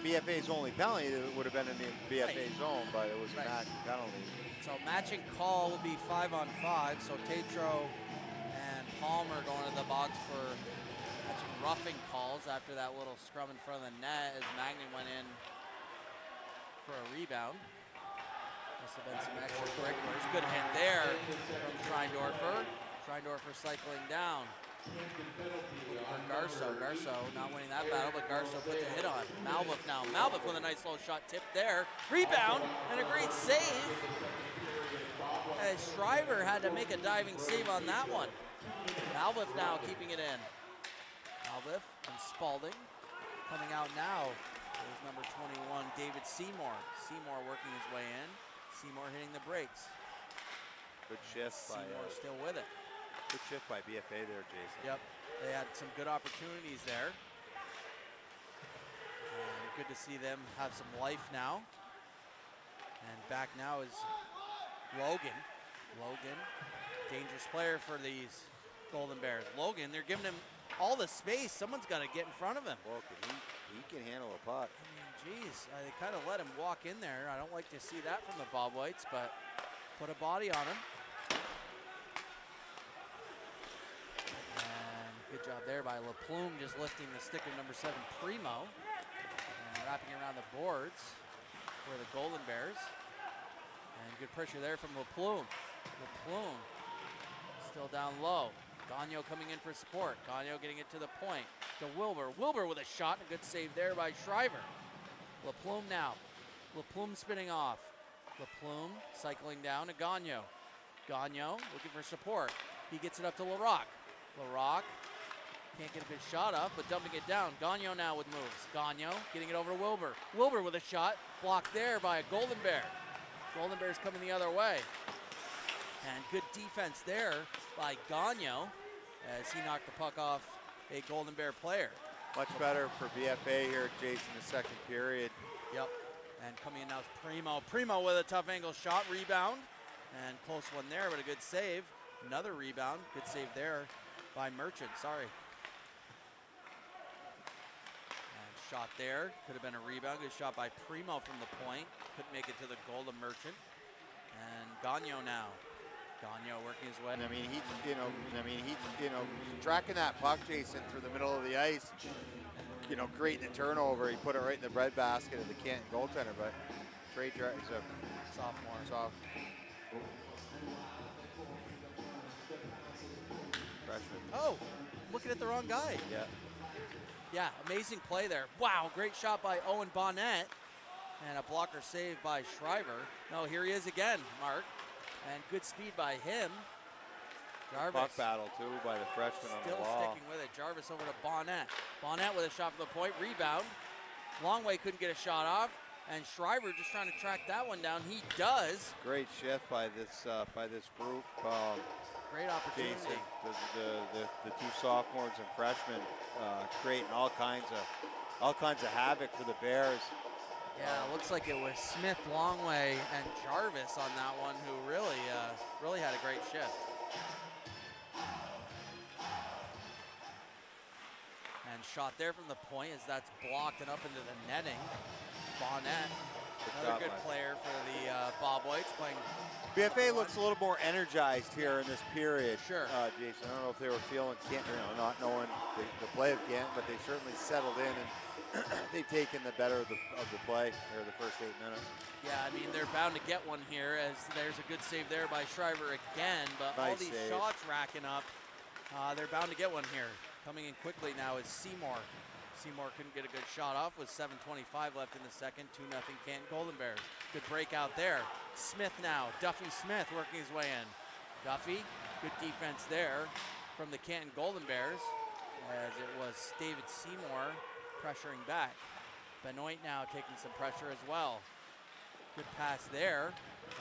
BFA's only penalty, it would have been in the BFA Right. zone, but it was a Right. matching penalty. So matching call will be 5-on-5. So Tatro and Palmer going to the box for matching roughing calls after that little scrum in front of the net as Magnan went in for a rebound. Must have been some extra quicklers. Good hit there from Schreindorfer. Schreindorfer cycling down. Looking for Garso. Garso not winning that battle, but Garso puts a hit on. Malbuff now. Malbuff with a nice low shot tip there. Rebound and a great save. As Shriver had to make a diving save on that one. Malbuff now keeping it in. Malbuff and Spalding coming out now. There's number 21, David Seymour. Seymour working his way in. Seymour hitting the brakes. Good shift by Seymour still with it. good shift by BFA there, Jason. Yep, they had some good opportunities there. And good to see them have some life now. And back now is Logan. Logan, dangerous player for these Golden Bears. Logan, they're giving him all the space. Someone's got to get in front of him. Well, he can handle a puck. I mean, geez, they kind of let him walk in there. I don't like to see that from the Bobwhites, but put a body on him. And good job there by LaPlume, just lifting the stick of number 7, Primo, and wrapping around the boards for the Golden Bears. And good pressure there from LaPlume. LaPlume still down low. Gagno coming in for support. Gagno getting it to the point. To Wilbur. Wilbur with a shot. A good save there by Shriver. LaPlume now. LaPlume spinning off. LaPlume cycling down to Gagno. Gagno looking for support. He gets it up to LaRock. LaRock can't get a good shot up, but dumping it down. Gagno now with moves. Gagno getting it over to Wilbur. Wilbur with a shot. Blocked there by a Golden Bear. Golden Bears coming the other way. And good defense there by Gagno as he knocked the puck off a Golden Bear player. Much better for BFA here, Jason, the second period. Yep. And coming in now is Primo. Primo with a tough angle shot, rebound. And close one there, but a good save. Another rebound. Good save there by Merchant, sorry. And shot there. Could have been a rebound. Good shot by Primo from the point. Couldn't make it to the goal to Merchant. And Gagno now. Gagno working his way. And he's tracking that puck, Jason, through the middle of the ice. Creating the turnover. He put it right in the breadbasket of the Canton goaltender, but Trey he's a sophomore. Freshman. Oh, looking at the wrong guy. Yeah. Yeah, amazing play there. Wow, great shot by Owen Bonnet. And a blocker save by Shriver. No, here he is again, Mark. And good speed by him. Jarvis. Puck battle, too, by the freshman on the wall. Still sticking with it. Jarvis over to Bonnet. Bonnet with a shot from the point. Rebound. Longway couldn't get a shot off. And Shriver just trying to track that one down. He does. Great shift by this group. Great opportunity. Jason, the two sophomores and freshmen creating all kinds of havoc for the Bears. Yeah, it looks like it was Smith, Longway, and Jarvis on that one, who really had a great shift. And shot there from the point as that's blocked and up into the netting. Bonnet, another good player for the Bobwhites playing. BFA looks a little more energized here in this period. Sure. Jason, I don't know if they were feeling Canton, not knowing the play of Canton, but they certainly settled in and they've taken the better of the play here the first 8 minutes. Yeah, I mean, they're bound to get one here as there's a good save there by Shriver again, but nice all these save. shots racking up, they're bound to get one here. Coming in quickly now is Seymour. Seymour couldn't get a good shot off with 7:25 left in the second. 2-0 Canton Golden Bears. Good breakout there. Smith now. Duffy Smith working his way in. Duffy, good defense there from the Canton Golden Bears as it was David Seymour pressuring back. Benoit now taking some pressure as well. Good pass there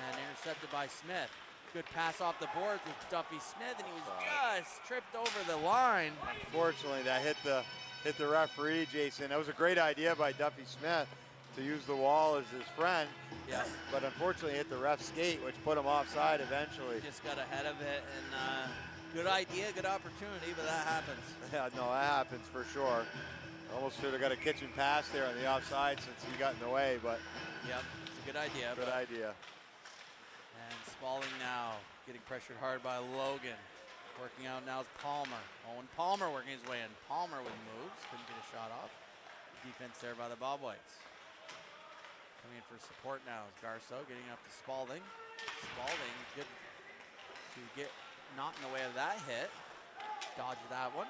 and intercepted by Smith. Good pass off the boards with Duffy Smith, and he was just tripped over the line. Unfortunately, that hit the referee, Jason. That was a great idea by Duffy Smith to use the wall as his friend. Yeah. But unfortunately hit the ref's skate, which put him offside eventually. He just got ahead of it, and good idea, good opportunity, but that happens. Yeah, no, that happens for sure. Almost should have got a kitchen pass there on the offside since he got in the way, but. Yep, it's a good idea. Good idea. And Spalding now getting pressured hard by Logan. Working out now is Palmer. Owen Palmer working his way in. Palmer with moves. Couldn't get a shot off. Defense there by the Bobwhites. Coming in for support now is Garceau getting up to Spalding. Spalding good to get not in the way of that hit. Dodge that one.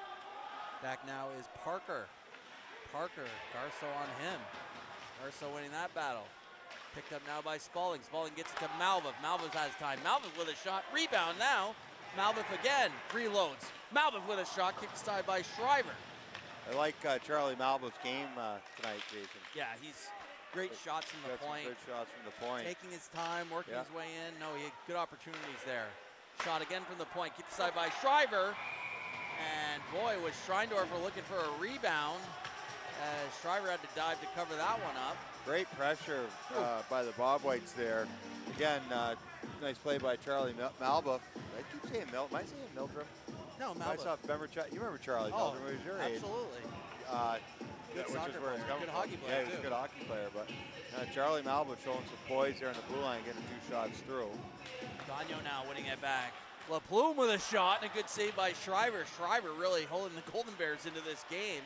Back now is Parker. Parker, Garceau on him. Garceau winning that battle. Picked up now by Spalding. Spalding gets it to Malveuf. Malveuf has time. Malveuf with a shot. Rebound now. Malveuf again. Reloads. Malveuf with a shot. Kicked aside by Shriver. I like Charlie Malveuf's game tonight, Jason. Yeah, he's great shots from the point. Good shots from the point. Taking his time, working his way in. No, he had good opportunities there. Shot again from the point. Kicked aside by Shriver. And boy, was Schreindorfer looking for a rebound. Shriver had to dive to cover that one up. Great pressure by the Bobwhites there. Again, nice play by Charlie Malveuf. I keep saying Am I saying Mildrum? No, Malveuf. You remember Charlie Mildrum? He was your age. Absolutely. Good soccer player. Good hockey player, Yeah, he was a good hockey player. But Charlie Malveuf showing some poise there on the blue line, getting a few shots through. Gagno now winning it back. LaPlume with a shot and a good save by Shriver. Shriver really holding the Golden Bears into this game.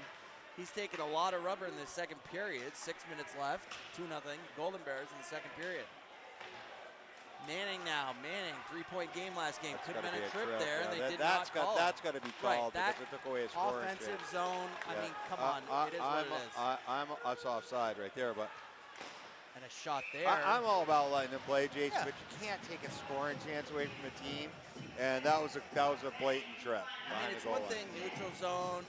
He's taken a lot of rubber in the second period. 6 minutes left, 2-0 Golden Bears in the second period. Manning now, Manning, 3-point game last game. Could have been a trip there, and they did not call it. That's got to be called because it took away a scoring offensive chance. Zone, I mean, come on, it is what it is. That's offside right there, but. And a shot there. I'm all about letting them play, Jason, but you can't take a scoring chance away from the team. And that was a blatant trip. I mean, it's behind the goal one line. thing, neutral zone.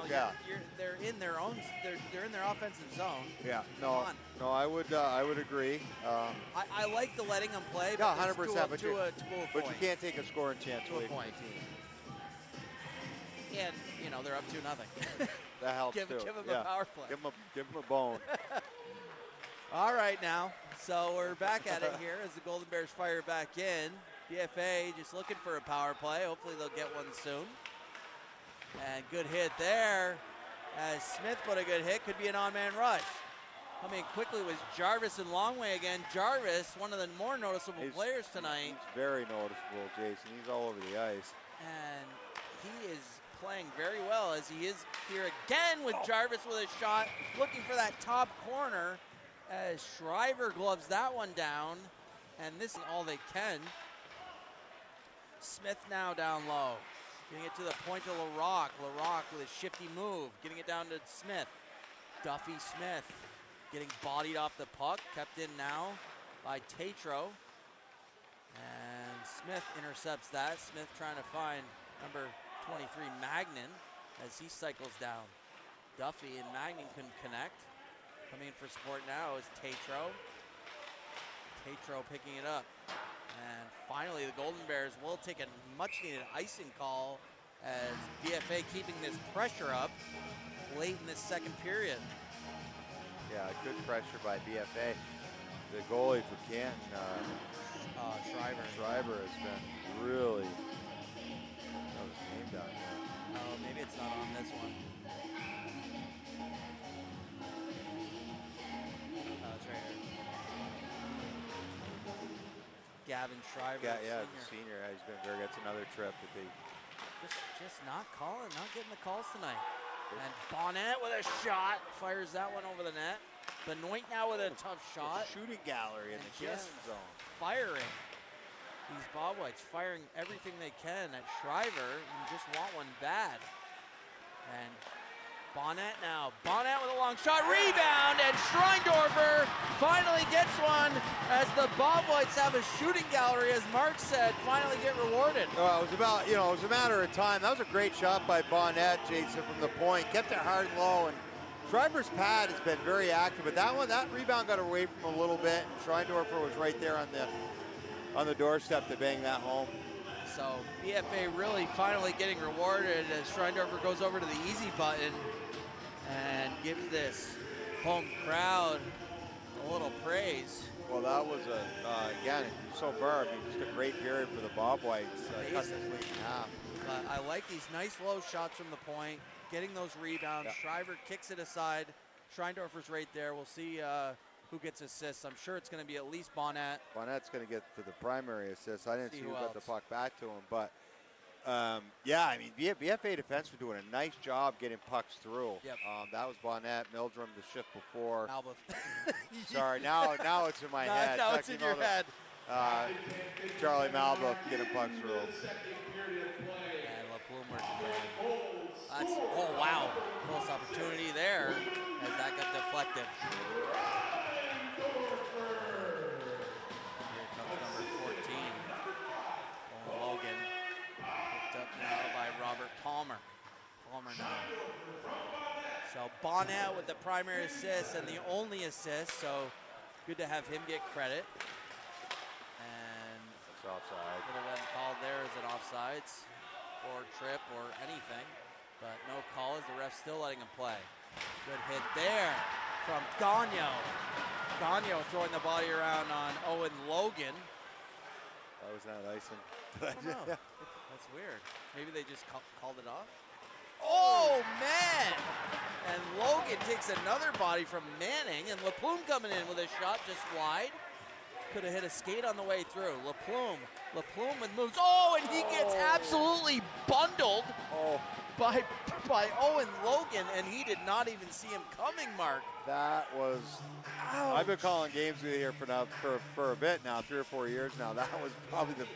Yeah. They're in their own. They're in their offensive zone. Yeah, Come no, on. I would agree. I like the letting them play. Yeah, but 100%. To a But you point. can't take a scoring chance To a away from point. the team. And they're up 2-0. That helps give too. them Yeah. a power play. Give them a bone. All right, now. So we're back at it here as the Golden Bears fire back in. BFA just looking for a power play. Hopefully they'll get one soon. And good hit there. As Smith put a good hit, could be an on-man rush. Coming quickly was Jarvis and Longway again. Jarvis, one of the more noticeable players tonight. He's very noticeable, Jason. He's all over the ice. And he is playing very well as he is here again with Jarvis with a shot, looking for that top corner as Shriver gloves that one down. And this is all they can. Smith now down low. Getting it to the point to LaRock. LaRock with a shifty move. Getting it down to Smith. Duffy Smith getting bodied off the puck. Kept in now by Tatro. And Smith intercepts that. Smith trying to find number 23 Magnin as he cycles down. Duffy and Magnin couldn't connect. Coming in for support now is Tatro. Tatro picking it up. And finally, the Golden Bears will take a much-needed icing call as BFA keeping this pressure up late in this second period. Yeah, good pressure by BFA. The goalie for Canton, Shriver has been really. That was his name down there. Oh, maybe it's not on this one. Oh, it's right here. Gavin Shriver, Yeah, senior. senior. He's been very. That's another trip that they. Just not calling, not getting the calls tonight. And Bonnet with a shot, fires that one over the net. Benoit now with a tough shot. Shooting gallery in And the just Canton zone. firing. These Bobwhites firing everything they can at Shriver and just want one bad. And Bonnet now. Bonnet with a long shot. Rebound, and Schreindorfer finally gets one as the Bobwhites have a shooting gallery, as Mark said, finally get rewarded. Well, it was about, it was a matter of time. That was a great shot by Bonnet, Jason, from the point. Kept it hard and low, and Schreiber's pad has been very active, but that rebound got away from him a little bit, and Schreindorfer was right there on the doorstep to bang that home. So BFA really finally getting rewarded as Schreindorfer goes over to the easy button and gives this home crowd a little praise. Well, that was again, so far, just a great period for the Bobwhites. Cut this lead in half. But I like these nice low shots from the point, getting those rebounds. Yeah. Shriver kicks it aside. Schreindorfer's right there. We'll see who gets assists. I'm sure it's going to be at least Bonnet. Bonnet's going to get to the primary assist. I didn't see who got the else. puck back to him, but yeah, I mean, BFA defense were doing a nice job getting pucks through. Yep. That was Bonnet, Mildrum the shift before. Alba. Sorry, now it's in my head. Now it's in your head. Charlie Malbuff getting pucks through. And LaPlume working. That's, oh, wow. Close opportunity there as that got deflected. Here comes number 14. Logan. Picked up now by Robert Palmer. Palmer now. So Bonnet with the primary assist and the only assist, so good to have him get credit. And It's offside. could have been called there as an offsides or trip or anything, but no call as the ref's still letting him play. Good hit there from Gagno. Gagno throwing the body around on Owen Logan. That was not icing. I don't know. That's weird. Maybe they just called it off. Oh, man! And Logan takes another body from Manning, and LaPlume coming in with a shot just wide. Could have hit a skate on the way through. LaPlume with moves. Oh, and he gets absolutely bundled by Owen Logan, and he did not even see him coming, Mark. That was. Ouch. I've been calling games with you here for a bit now, 3 or 4 years now. That was probably the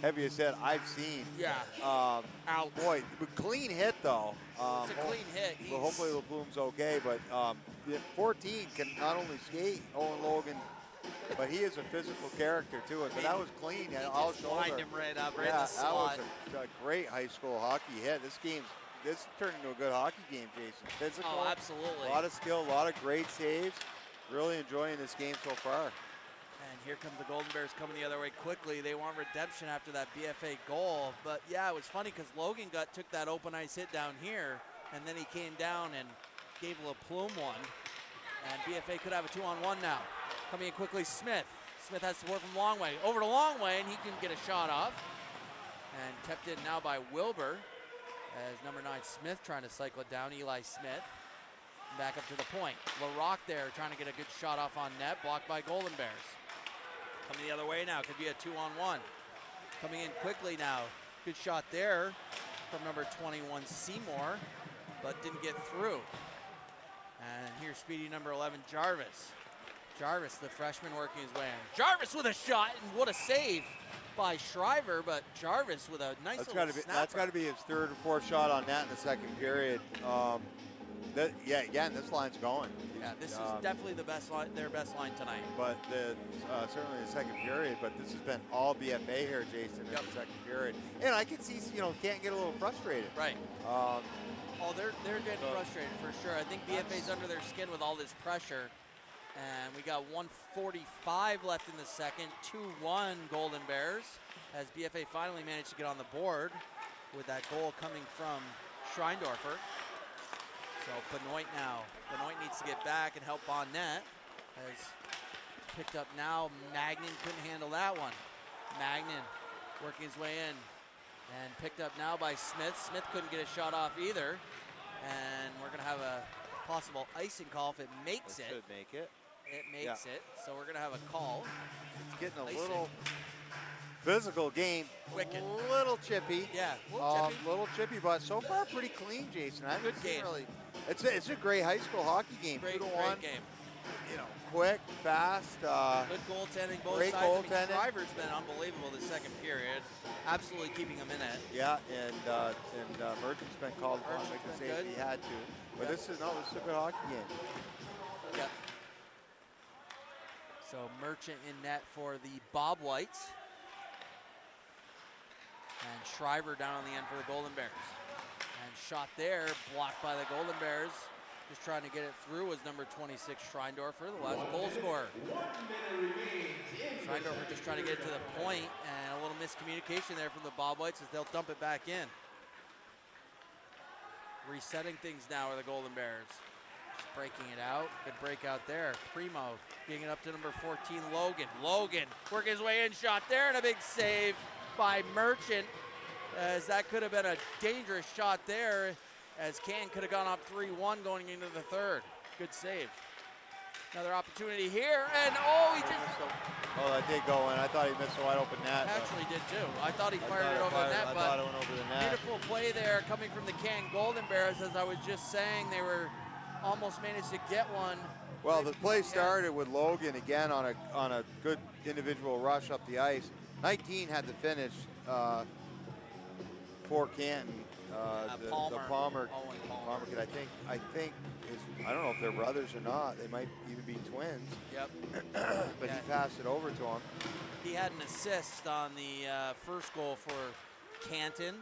heaviest hit I've seen. Yeah. Ouch. Boy, clean hit though. It's a clean hit. Well, hopefully LaPlume's okay, but 14 can not only skate, Owen Logan but he is a physical character too. But that was clean. He All just lined shoulder. him right up, right Yeah, in the slot. that was a great high school hockey hit. This turned into a good hockey game, Jason. Physical. Oh, absolutely. A lot of skill, a lot of great saves. Really enjoying this game so far. And here comes the Golden Bears coming the other way quickly. They want redemption after that BFA goal. But yeah, it was funny because Logan took that open ice hit down here, and then he came down and gave La Plume one. And BFA could have a 2-on-1 now. Coming in quickly, Smith. Smith has support from Longway. Over to Longway, and he can get a shot off. And kept in now by Wilbur, as number 9 Smith trying to cycle it down. Eli Smith. Back up to the point. LaRock there trying to get a good shot off on net, blocked by Golden Bears. Coming the other way now, could be a 2-on-1. Coming in quickly now. Good shot there from number 21 Seymour, but didn't get through. And here's speedy number 11 Jarvis. Jarvis, the freshman, working his way in. Jarvis with a shot, and what a save by Shriver, but Jarvis with a nice little snapper. That's got to be his third or fourth shot on net in the second period. Again, this line's going. Yeah, this is definitely the best line, their best line tonight. But certainly the second period. But this has been all BFA here, Jason, in the second period. And I can see, can't get a little frustrated. Right. They're getting frustrated for sure. I think BFA's under their skin with all this pressure. And we got 1:45 left in the second. 2-1 Golden Bears, as BFA finally managed to get on the board with that goal coming from Schreindorfer. So Benoit now. Benoit needs to get back and help on net. Has picked up now. Magnan couldn't handle that one. Magnan working his way in. And picked up now by Smith. Smith couldn't get a shot off either. And we're going to have a possible icing call if it makes it. Should make it. It makes it. So we're going to have a call. It's getting a little physical game. Wicked. Little chippy. Yeah, little chippy, but so far pretty clean, Jason. Good game. It's a great high school hockey game. Great 2-1. game. Quick, fast. Good goaltending both great sides. Goaltending. Shriver's been unbelievable this second period. Absolutely keeping him in it. Yeah, and Merchant's been called upon to make the save he had to. But this is a good hockey game. Yep. So Merchant in net for the Bobwhites. And Shriver down on the end for the Golden Bears. And shot there, blocked by the Golden Bears. Just trying to get it through was number 26 Schreindorfer, the last goal scorer. Schreindorfer just trying to get it to the point, and a little miscommunication there from the Bobwhites as they'll dump it back in. Resetting things now are the Golden Bears. Just breaking it out. Good breakout there. Primo getting it up to number 14, Logan. Logan working his way in, shot there, and a big save by Merchant, as that could have been a dangerous shot there, as Canton could have gone up 3-1 going into the third. Good save. Another opportunity here, and he just... Oh, that did go in. I thought he missed a wide open net. Actually did too. I thought he fired it over the net, I but thought it went over the net. Beautiful play there coming from the Canton Golden Bears. As I was just saying, they were almost managed to get one. Well, the play started with Logan again on a good individual rush up the ice. 19 had the finish for Canton. Palmer. The Palmer Palmer kid, I think I don't know if they're brothers or not. They might even be twins. Yep. But he passed it over to him. He had an assist on the first goal for Canton.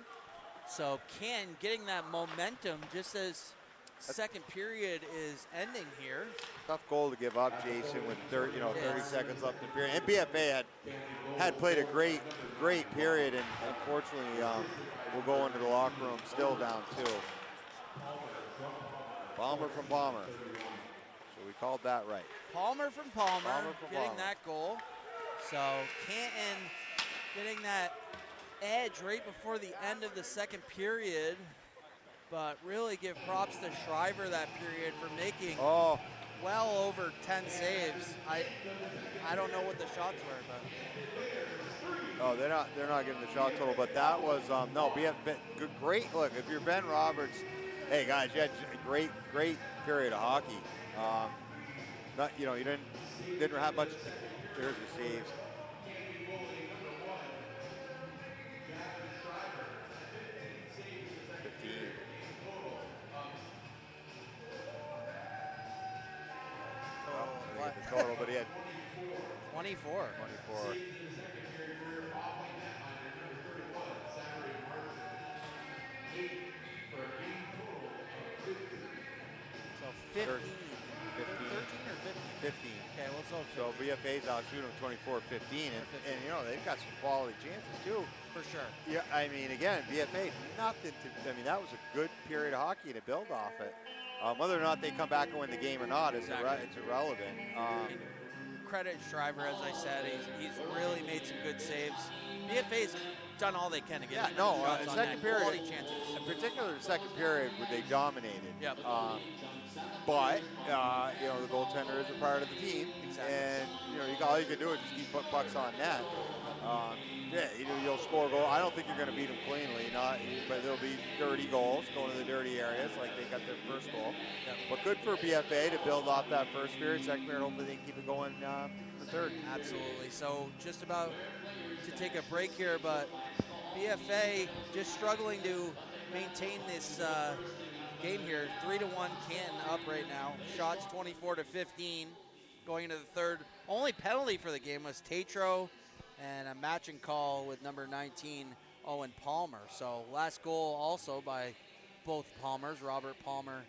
So Canton getting that momentum just as second period is ending here. Tough goal to give up, Jason, with 30 seconds left in the period. And BFA had played a great period, and unfortunately will go into the locker room still down 2. Bomber from Bomber. So we called that right. Palmer from Palmer getting Palmer. that goal. So Canton getting that edge right before the end of the second period. But really give props to Shriver that period for making well over 10 saves. I don't know what the shots were, but they're not giving the shot total, but that was great. Look, if you're Ben Roberts, hey guys, you had a great period of hockey. You didn't have much. There's the saves. Total, but he had 24. 24. So 15. 15. 13 or 15? 15. Okay, well, So BFA's out shooting 24-15, and you know they've got some quality chances too. for sure. Yeah, I mean, again, BFA nothing to. I mean, that was a good period of hockey to build off it. Whether or not they come back and win the game or not is it's irrelevant. Credit Shriver, as I said, he's really made some good saves. BFA's done all they can to get Yeah, as no, many shots on second net. period, Quality chances. in particular, the second period where they dominated. Yep. But you know, the goaltender is a part of the team, Exactly. and you know, all you can do is just keep putting pucks on net. Yeah, you'll score a goal. I don't think you're going to beat them cleanly, but there'll be dirty goals going to the dirty areas like they got their first goal. Yep. But good for BFA to build off that first period, second period. Hopefully they can keep it going the third. Absolutely. So just about to take a break here, but BFA just struggling to maintain this game here. 3-1 Canton up right now. Shots 24-15 going into the third. Only penalty for the game was Tatro and a matching call with number 19, Owen Palmer. So last goal also by both Palmers, Robert Palmer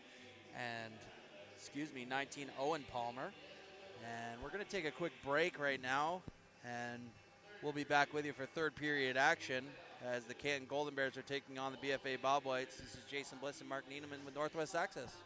and, 19, Owen Palmer. And we're going to take a quick break right now, and we'll be back with you for third period action as the Canton Golden Bears are taking on the BFA Bobwhites. This is Jason Bliss and Mark Nieneman with Northwest Access.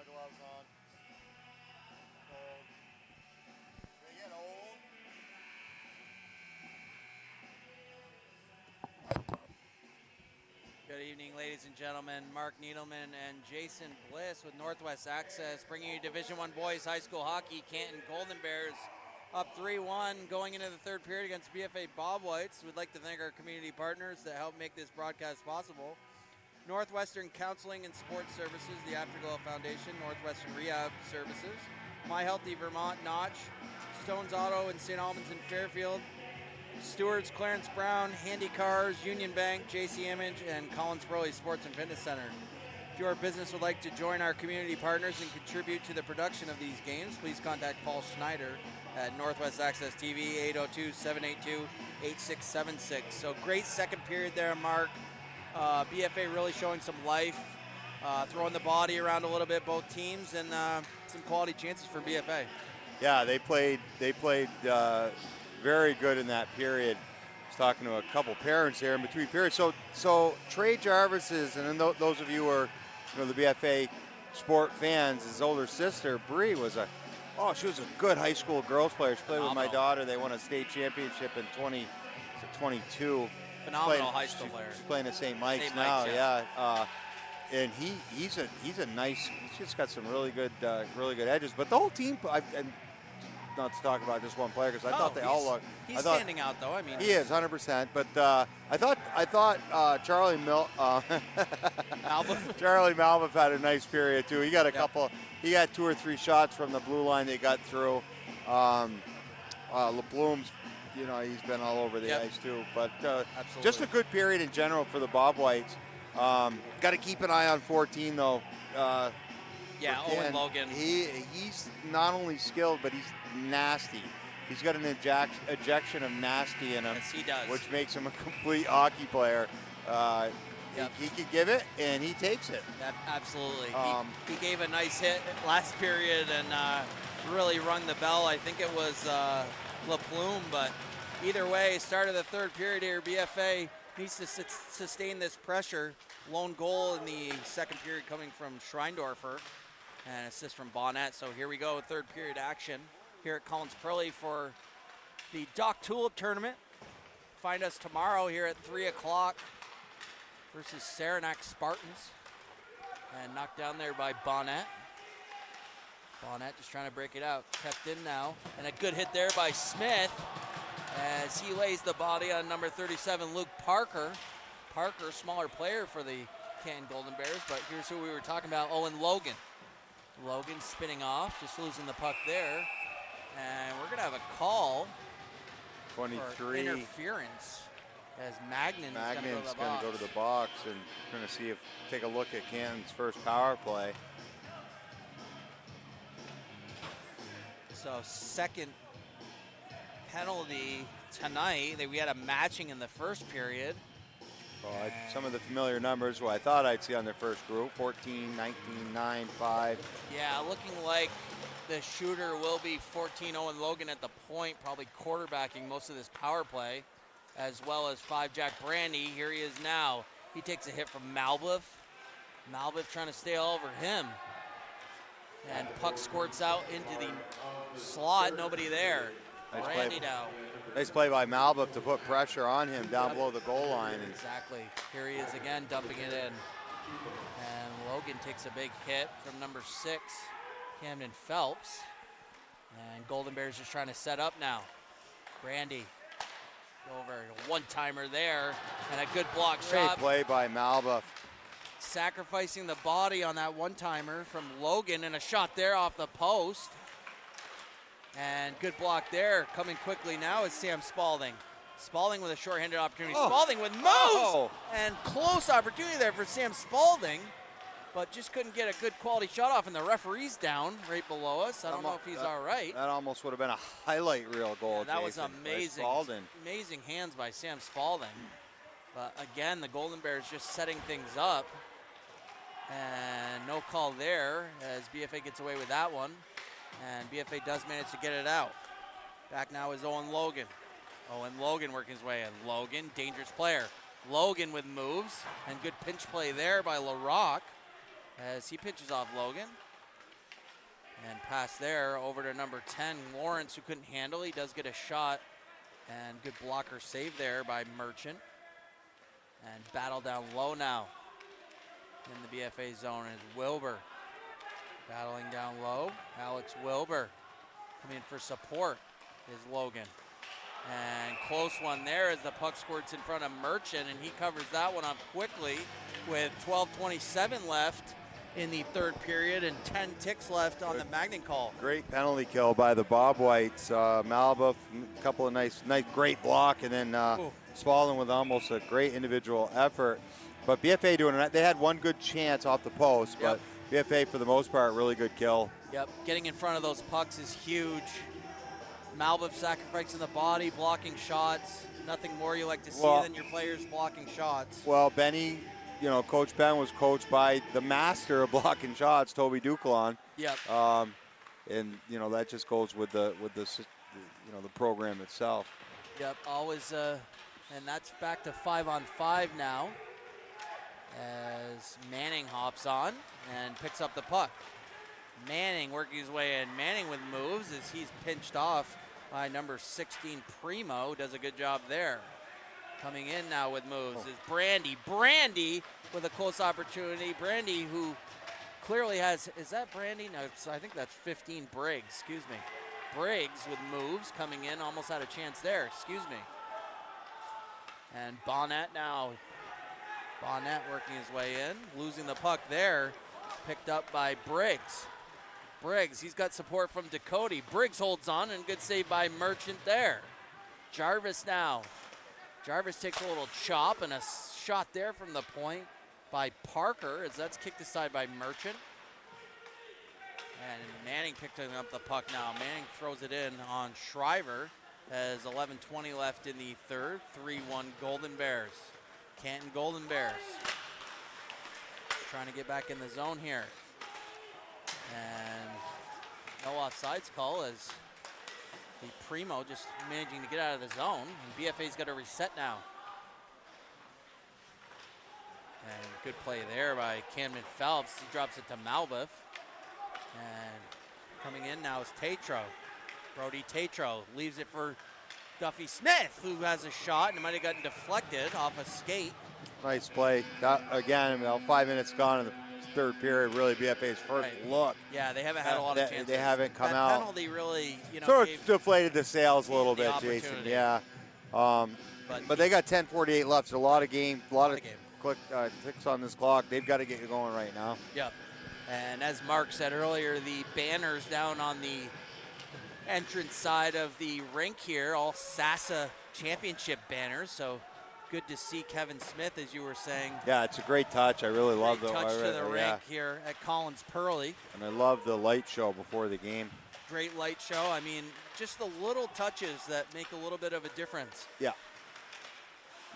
gloves on. Cold. They get old. Good evening, ladies and gentlemen. Mark Needleman and Jason Bliss with Northwest Access bringing you Division I Boys High School Hockey. Canton Golden Bears up 3-1 going into the third period against BFA Bobwhites. We'd like to thank our community partners that help make this broadcast possible. Northwestern Counseling and Sports Services, the Afterglow Foundation, Northwestern Rehab Services, My Healthy Vermont Notch, Stone's Auto in St. Albans and Fairfield, Stewart's Clarence Brown, Handy Cars, Union Bank, JC Image, and Collins Burley Sports and Fitness Center. If your business would like to join our community partners and contribute to the production of these games, please contact Paul Schneider at Northwest Access TV, 802-782-8676. So great second period there, Mark. BFA really showing some life, throwing the body around a little bit, both teams, and some quality chances for BFA. Yeah, they played very good in that period. I was talking to a couple parents here in between periods. So Trey Jarvis is, and then those of you who are, the BFA sport fans, his older sister Bree she was a good high school girls player. She played with my daughter. They won a state championship in 22. Phenomenal high school player. She's playing at St. Mike's St. now. Mike's, yeah. And he's a nice. He's just got some really good edges. But the whole team. And not to talk about just one player because I thought they all looked. He's standing out though. I mean, he is 100%. But I thought Charlie Charlie Malbuff had a nice period too. He got a couple. He got 2 or 3 shots from the blue line they got through. LeBloom's, he's been all over the ice too. But just a good period in general for the Bobwhites. Got to keep an eye on 14 though. Owen Logan. He's not only skilled, but he's nasty. He's got an ejection of nasty in him. Yes, he does. Which makes him a complete hockey player. He can give it, and he takes it. Absolutely. He gave a nice hit last period and really rung the bell. I think it was LePlume, but either way, start of the third period here, BFA needs to sustain this pressure. Lone goal in the second period coming from Schreindorfer and assist from Bonnet. So here we go, third period action here at Collins Pearly for the Doc Tulip tournament. Find us tomorrow here at 3 o'clock versus Saranac Spartans. And knocked down there by Bonnet. Bonnet just trying to break it out. Kept in now. And a good hit there by Smith as he lays the body on number 37, Luke Parker. Parker, smaller player for the Canton Golden Bears, but here's who we were talking about, Owen Logan. Logan spinning off, just losing the puck there. And we're going to have a call 23. for interference as Magnan's going to go to the box and going to take a look at Canton's first power play. So second penalty tonight. We had a matching in the first period. Well, some of the familiar numbers, I thought I'd see on their first group, 14, 19, 9, 5. Yeah, looking like the shooter will be 14, Owen Logan at the point, probably quarterbacking most of this power play, as well as 5, Jack Brandy. Here he is now. He takes a hit from Malbuff. Malbuff trying to stay all over him. And puck squirts out into the slot, nobody there. Brandy now. Nice play by Malbuff to put pressure on him down below the goal line. Exactly. Here he is again, dumping it in. And Logan takes a big hit from number 6, Camden Phelps. And Golden Bears just trying to set up now. Brandy over a one-timer there, and a good block shot. Great play by Malbuff. Sacrificing the body on that one-timer from Logan, and a shot there off the post. And good block there. Coming quickly now is Sam Spalding. Spalding with a short-handed opportunity. Spalding with moves! And close opportunity there for Sam Spalding, but just couldn't get a good quality shot off, and the referee's down right below us. I don't know if he's all right. That almost would have been a highlight reel goal. Yeah, that was amazing. Amazing hands by Sam Spalding. But again, the Golden Bears just setting things up. And no call there as BFA gets away with that one. And BFA does manage to get it out. Back now is Owen Logan. Owen Logan working his way in. Logan, dangerous player. Logan with moves and good pinch play there by LaRock as he pinches off Logan. And pass there over to number 10, Lawrence, who couldn't handle. He does get a shot. And good blocker save there by Merchant. And battle down low now in the BFA zone is Wilbur. Battling down low, Alex Wilbur. Coming in for support is Logan. And close one there as the puck squirts in front of Merchant, and he covers that one up quickly with 12:27 left in the third period and 10 ticks left on the Magnin call. Great penalty kill by the Bobwhites. Malbuff, a couple of nice, great block, and then Spalding with almost a great individual effort. But BFA doing it. They had one good chance off the post, but BFA for the most part, really good kill. Yep, getting in front of those pucks is huge. Malbuff sacrificing the body, blocking shots. Nothing more you like to see than your players blocking shots. Well, Benny, you know, Coach Ben was coached by the master of blocking shots, Toby Ducalon. Yep. And you know that just goes with the program itself. Yep. Always, and that's back to 5-on-5 now. As Manning hops on and picks up the puck. Manning working his way in. Manning with moves as he's pinched off by number 16, Primo. Does a good job there. Coming in now with moves is Brandy. Brandy with a close opportunity. Brandy, who clearly has, is that Brandy? No, I think that's 15, Briggs, excuse me. Briggs with moves coming in, almost had a chance there, excuse me. And Bonnet now. Bonnet working his way in, losing the puck there. Picked up by Briggs. Briggs, he's got support from Ducote. Briggs holds on, and good save by Merchant there. Jarvis now. Jarvis takes a little chop, and a shot there from the point by Parker, as that's kicked aside by Merchant. And Manning picking up the puck now. Manning throws it in on Shriver as 11:20 left in the third. 3-1 Golden Bears. Canton Golden Bears. Trying to get back in the zone here. And no offsides call as the Primo just managing to get out of the zone. And BFA's got to reset now. And good play there by Camden Phelps. He drops it to Malbuff. And coming in now is Tatro. Brody Tatro leaves it for Duffy Smith, who has a shot, and it might have gotten deflected off a skate. Nice play. Again, about 5 minutes gone in the third period. Really, BFA's first look. Yeah, they haven't had a lot of chances. They haven't come out. That penalty really, sort of deflated the sails a little bit, Jason. Yeah. But they got 10:48 left. So a lot of game, ticks on this clock. They've got to get going right now. Yep. And as Mark said earlier, the banners down on the entrance side of the rink here, all SASA championship banners. So good to see Kevin Smith, as you were saying. Yeah, it's a great touch. I really love the touch to the rink here at Collins Pearly. And I love the light show before the game. Great light show. I mean, just the little touches that make a little bit of a difference. Yeah.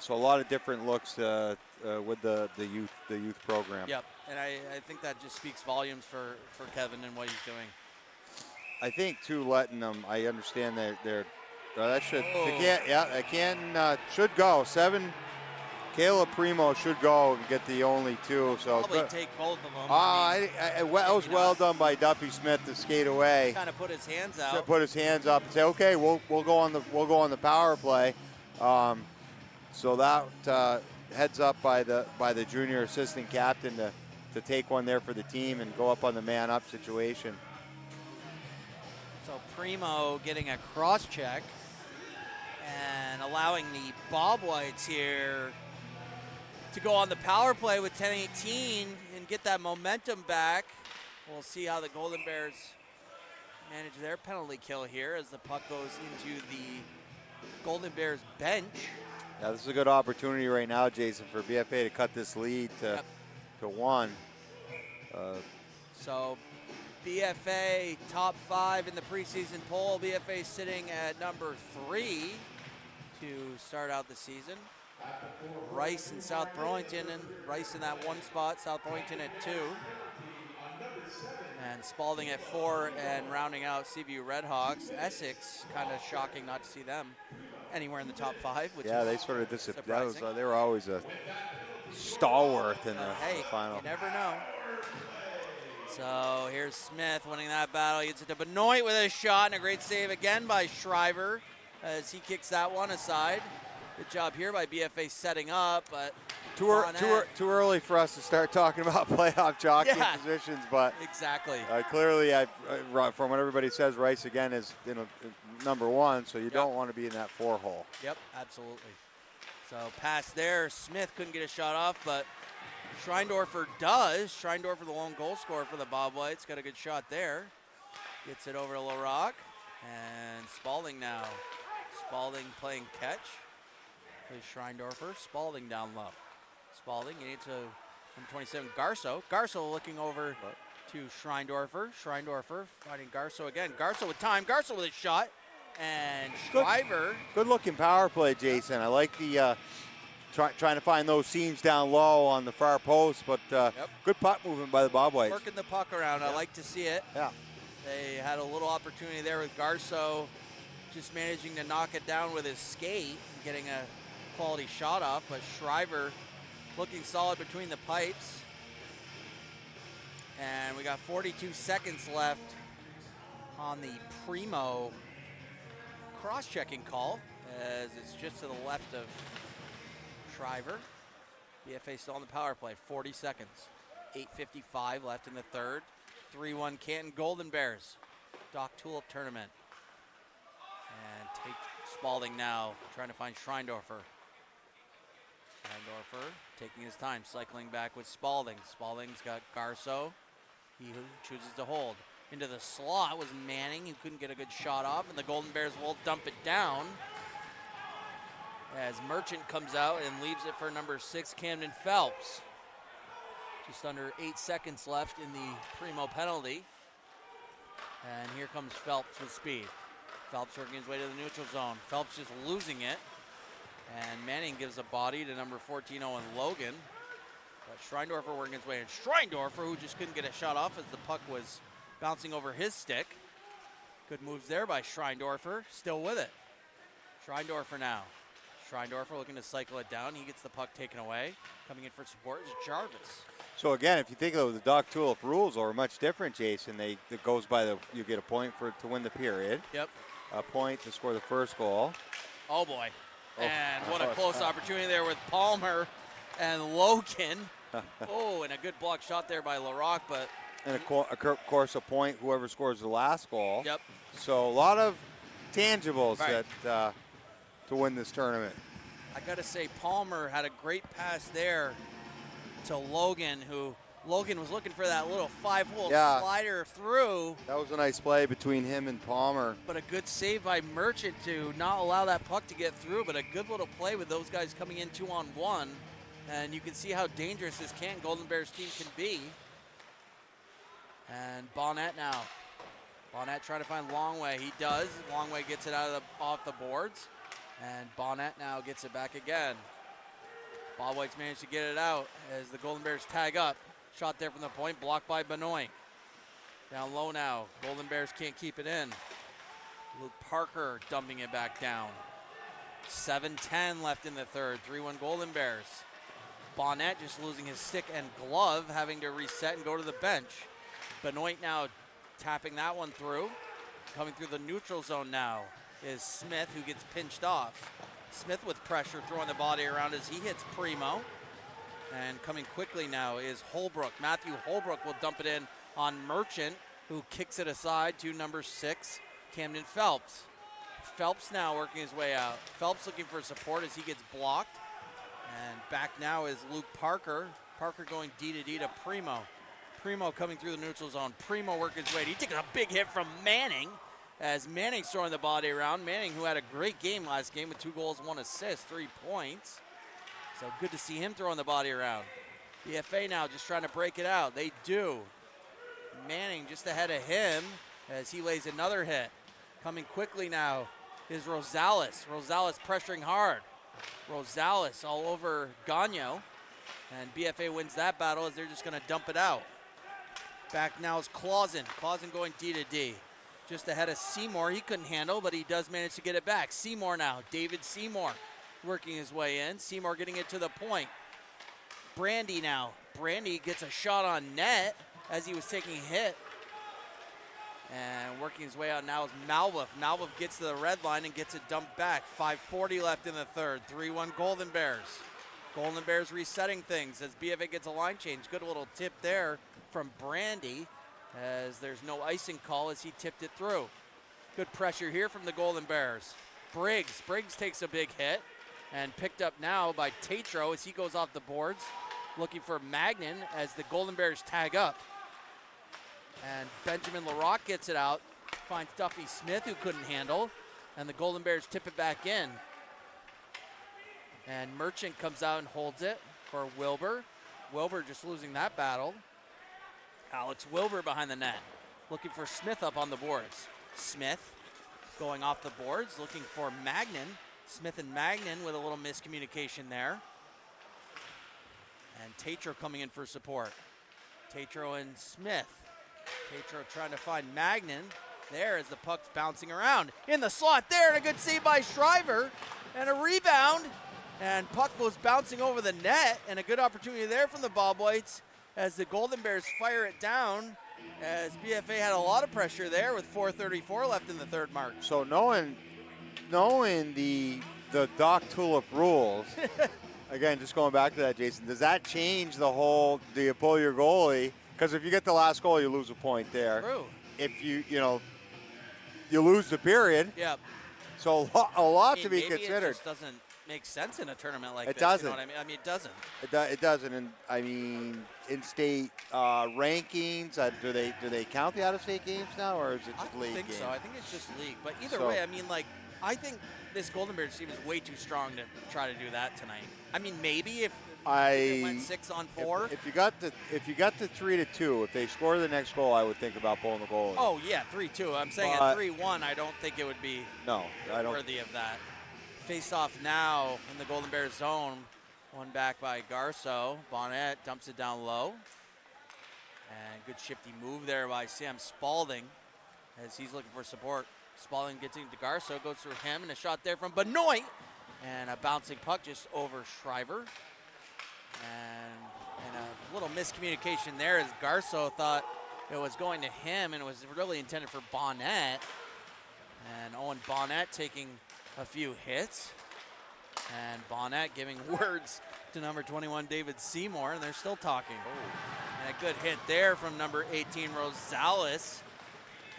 So a lot of different looks with the youth program. Yep. And I think that just speaks volumes for Kevin and what he's doing. I think too, letting them. I understand that that should. Canton should go 7. Caleb Primo should go and get the only 2. So probably take both of them. That was well done by Duffy Smith to skate away. Kind of put his hands out. Put his hands up and say, okay, we'll go on the power play. So that heads up by the junior assistant captain to take one there for the team and go up on the man up situation. So Primo getting a cross check and allowing the Bobwhites here to go on the power play with 10:18 and get that momentum back. We'll see how the Golden Bears manage their penalty kill here as the puck goes into the Golden Bears bench. Yeah, this is a good opportunity right now, Jason, for BFA to cut this lead to 1. So BFA top 5 in the preseason poll. BFA sitting at number 3 to start out the season. Rice and South Burlington, and Rice in that 1 spot, South Burlington at 2. And Spalding at 4, and rounding out CVU Redhawks. Essex, kind of shocking not to see them anywhere in the top 5. Which they sort of disappointed. They were always a stalwart in the final. You never know. So here's Smith winning that battle. He gets it to Benoit with a shot, and a great save again by Shriver as he kicks that one aside. Good job here by BFA setting up, but Too early for us to start talking about playoff jockey positions, but exactly. Clearly, from what everybody says, Rice again is number 1, so you don't want to be in that 4 hole. Yep, absolutely. So pass there. Smith couldn't get a shot off, but Schreindorfer does. Schreindorfer, the lone goal scorer for the Bobwhites, got a good shot there. Gets it over to LaRock, and Spalding now. Spalding playing catch. Plays Schreindorfer. Spalding down low. Spalding getting it to number 27, Garso. Garso looking over to Schreindorfer. Schreindorfer fighting Garso again. Garso with time. Garso with a shot. And Shriver. Good looking power play, Jason. I like the trying to find those seams down low on the far post, but good puck movement by the Bobwhites. Working the puck around. I like to see it. Yeah. They had a little opportunity there with Garso just managing to knock it down with his skate and getting a quality shot off, but Shriver looking solid between the pipes. And we got 42 seconds left on the Primo cross-checking call, as it's just to the left of Shriver. BFA still on the power play, 40 seconds. 8:55 left in the third. 3-1 Canton Golden Bears. Doc Tulip tournament. And take Spalding now, trying to find Schreindorfer. Schreindorfer taking his time, cycling back with Spalding. Spalding's got Garso. He chooses to hold. Into the slot was Manning, who couldn't get a good shot off, and the Golden Bears will dump it down as Merchant comes out and leaves it for number 6, Camden Phelps. Just under 8 seconds left in the Primo penalty. And here comes Phelps with speed. Phelps working his way to the neutral zone. Phelps just losing it. And Manning gives a body to number 14, Owen Logan. But Schreindorfer working his way in. Schreindorfer, who just couldn't get a shot off as the puck was bouncing over his stick. Good moves there by Schreindorfer, still with it. Schreindorfer now. Schreindorfer looking to cycle it down. He gets the puck taken away. Coming in for support is Jarvis. So again, if you think of the Doc Tulip rules are much different, Jason. It goes by you get a point to win the period. Yep. A point to score the first goal. Oh boy. And what a close opportunity there with Palmer and Logan. Oh, and a good block shot there by LaRock, but. And of course a point whoever scores the last goal. Yep. So a lot of tangibles that to win this tournament. I got to say, Palmer had a great pass there to Logan, who Logan was looking for that little 5-hole slider through. That was a nice play between him and Palmer. But a good save by Merchant to not allow that puck to get through, but a good little play with those guys coming in 2-on-1. And you can see how dangerous this Canton Golden Bears team can be. And Bonnet now. Bonnet trying to find Longway. He does. Longway gets it off the boards. And Bonnet now gets it back again. Bobwhites managed to get it out as the Golden Bears tag up. Shot there from the point, blocked by Benoit. Down low now. Golden Bears can't keep it in. Luke Parker dumping it back down. 7:10 left in the third. 3-1 Golden Bears. Bonnet just losing his stick and glove, having to reset and go to the bench. Benoit now tapping that one through. Coming through the neutral zone now is Smith, who gets pinched off. Smith with pressure, throwing the body around as he hits Primo. And coming quickly now is Holbrook. Matthew Holbrook will dump it in on Merchant, who kicks it aside to number 6, Camden Phelps. Phelps now working his way out. Phelps looking for support as he gets blocked. And back now is Luke Parker. Parker going D-to-D to Primo. Primo coming through the neutral zone. Primo working his way. He takes a big hit from Manning as Manning's throwing the body around. Manning, who had a great game last game with 2 goals, 1 assist, 3 points. So good to see him throwing the body around. BFA now just trying to break it out. They do. Manning just ahead of him as he lays another hit. Coming quickly now is Rosales. Rosales pressuring hard. Rosales all over Gagno. And BFA wins that battle as they're just going to dump it out. Back now is Clausen. Clausen going D-to-D. Just ahead of Seymour. He couldn't handle, but he does manage to get it back. Seymour now. David Seymour working his way in. Seymour getting it to the point. Brandy now. Brandy gets a shot on net. as he was taking a hit. And working his way out now is Malwolf. Malwolf gets to the red line and gets it dumped back. 5:40 left in the third. 3-1 Golden Bears. Golden Bears resetting things as BFA gets a line change. Good little tip there from Brandy as there's no icing call as he tipped it through. Good pressure here from the Golden Bears. Briggs takes a big hit and picked up now by Tatro as he goes off the boards. Looking for Magnan as the Golden Bears tag up. And Benjamin Larocque gets it out, finds Duffy Smith who couldn't handle, and the Golden Bears tip it back in. And Merchant comes out and holds it for Wilbur. Wilbur just losing that battle. Alex Wilbur behind the net, looking for Smith up on the boards. Smith going off the boards, looking for Magnan. Smith and Magnan with a little miscommunication there. And Tatro coming in for support. Tatro and Smith. Tatro trying to find Magnan. There as the puck's bouncing around. In the slot there, and a good save by Shriver. And a rebound. And puck goes bouncing over the net. And a good opportunity there from the Bobwhites as the Golden Bears fire it down. As BFA had a lot of pressure there with 4:34 left in the third mark. So knowing the Doc Tulip rules, again, just going back to that, Jason, does that change the whole, do you pull your goalie? Because if you get the last goal, you lose a point there. True. If you lose the period. Yep. So a lot to be maybe considered. It just doesn't make sense in a tournament like It this. doesn't. You know what I mean? I mean, it doesn't. It doesn't. And I mean, in-state rankings, do they count the out-of-state games now, or is it just league I think games? so. I think it's just league. But either So- way, I mean, like, I think this Golden Bears team is way too strong to try to do that tonight. I mean, maybe if it went 6-on-4. If you got the 3-2, if they score the next goal, I would think about pulling the goal. Oh yeah, 3-2. I'm saying at 3-1, I don't think it would be No, I don't. worthy of that. Face off now in the Golden Bears zone. One back by Garceau. Bonnet dumps it down low. And good shifty move there by Sam Spalding as he's looking for support. Spalding gets into Garceau, goes through him, and a shot there from Benoit. And a bouncing puck just over Shriver. And a little miscommunication there as Garceau thought it was going to him and it was really intended for Bonnet. And Owen Bonnet taking a few hits. And Bonnet giving words to number 21, David Seymour, and they're still talking. And a good hit there from number 18, Rosales.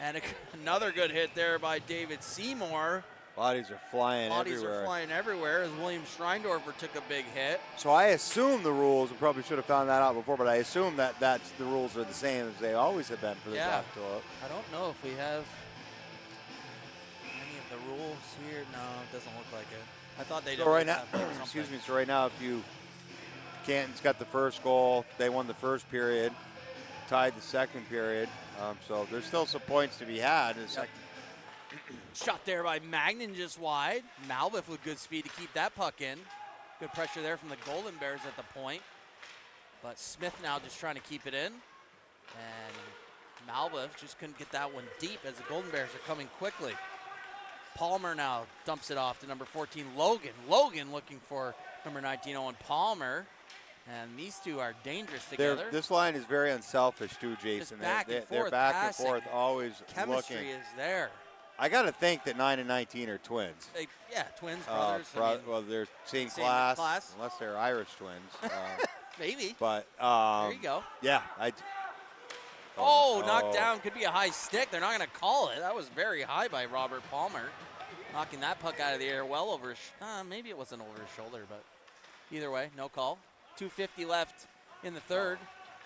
And another good hit there by David Seymour. Bodies are flying Bodies everywhere. are flying everywhere as William Schreindorfer took a big hit. So I assume the rules, and probably should have found that out before, but I assume that the rules are the same as they always have been for the Yeah. Doc Tulip. I don't know if we have any of the rules here. No, it doesn't look like it. I thought they'd So right now, have something. excuse me. So right now, Canton's got the first goal. They won the first period, tied the second period. So there's still some points to be had in the second. Shot there by Magnan just wide. Malviff with good speed to keep that puck in. Good pressure there from the Golden Bears at the point. But Smith now just trying to keep it in. And Malviff just couldn't get that one deep as the Golden Bears are coming quickly. Palmer now dumps it off to number 14, Logan. Logan looking for number 19, Owen Palmer. And these two are dangerous together. This line is very unselfish too, Jason. Just back and they're forth back passing. and forth, always Chemistry looking. is there. I got to think that 9 and 19 are twins. Yeah, twins, brothers. Well, they're same same class, class. unless they're Irish twins. Maybe. But There you go. Yeah, Knocked down. Could be a high stick. They're not going to call it. That was very high by Robert Palmer. Knocking that puck out of the air well over his maybe it wasn't over his shoulder, but either way, no call. 2:50 left in the third.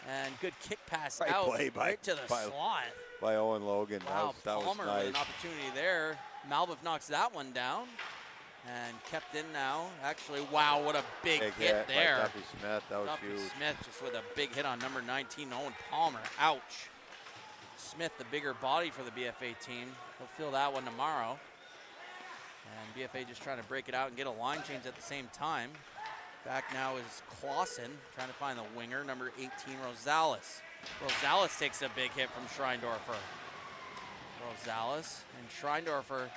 And good kick pass Right out play right to the slot. by Owen Logan. Wow, that was Palmer nice. with an opportunity there. Malviff knocks that one down. And kept in now. Actually, wow, what a big hit there. By Duffy Smith, that was Duffy huge. Smith just with a big hit on number 19, Owen Palmer. Ouch. Smith, the bigger body for the BFA team. He'll feel that one tomorrow. And BFA just trying to break it out and get a line change at the same time. Back now is Clausen trying to find the winger, number 18, Rosales. Rosales takes a big hit from Schreindorfer. Rosales and Schreindorfer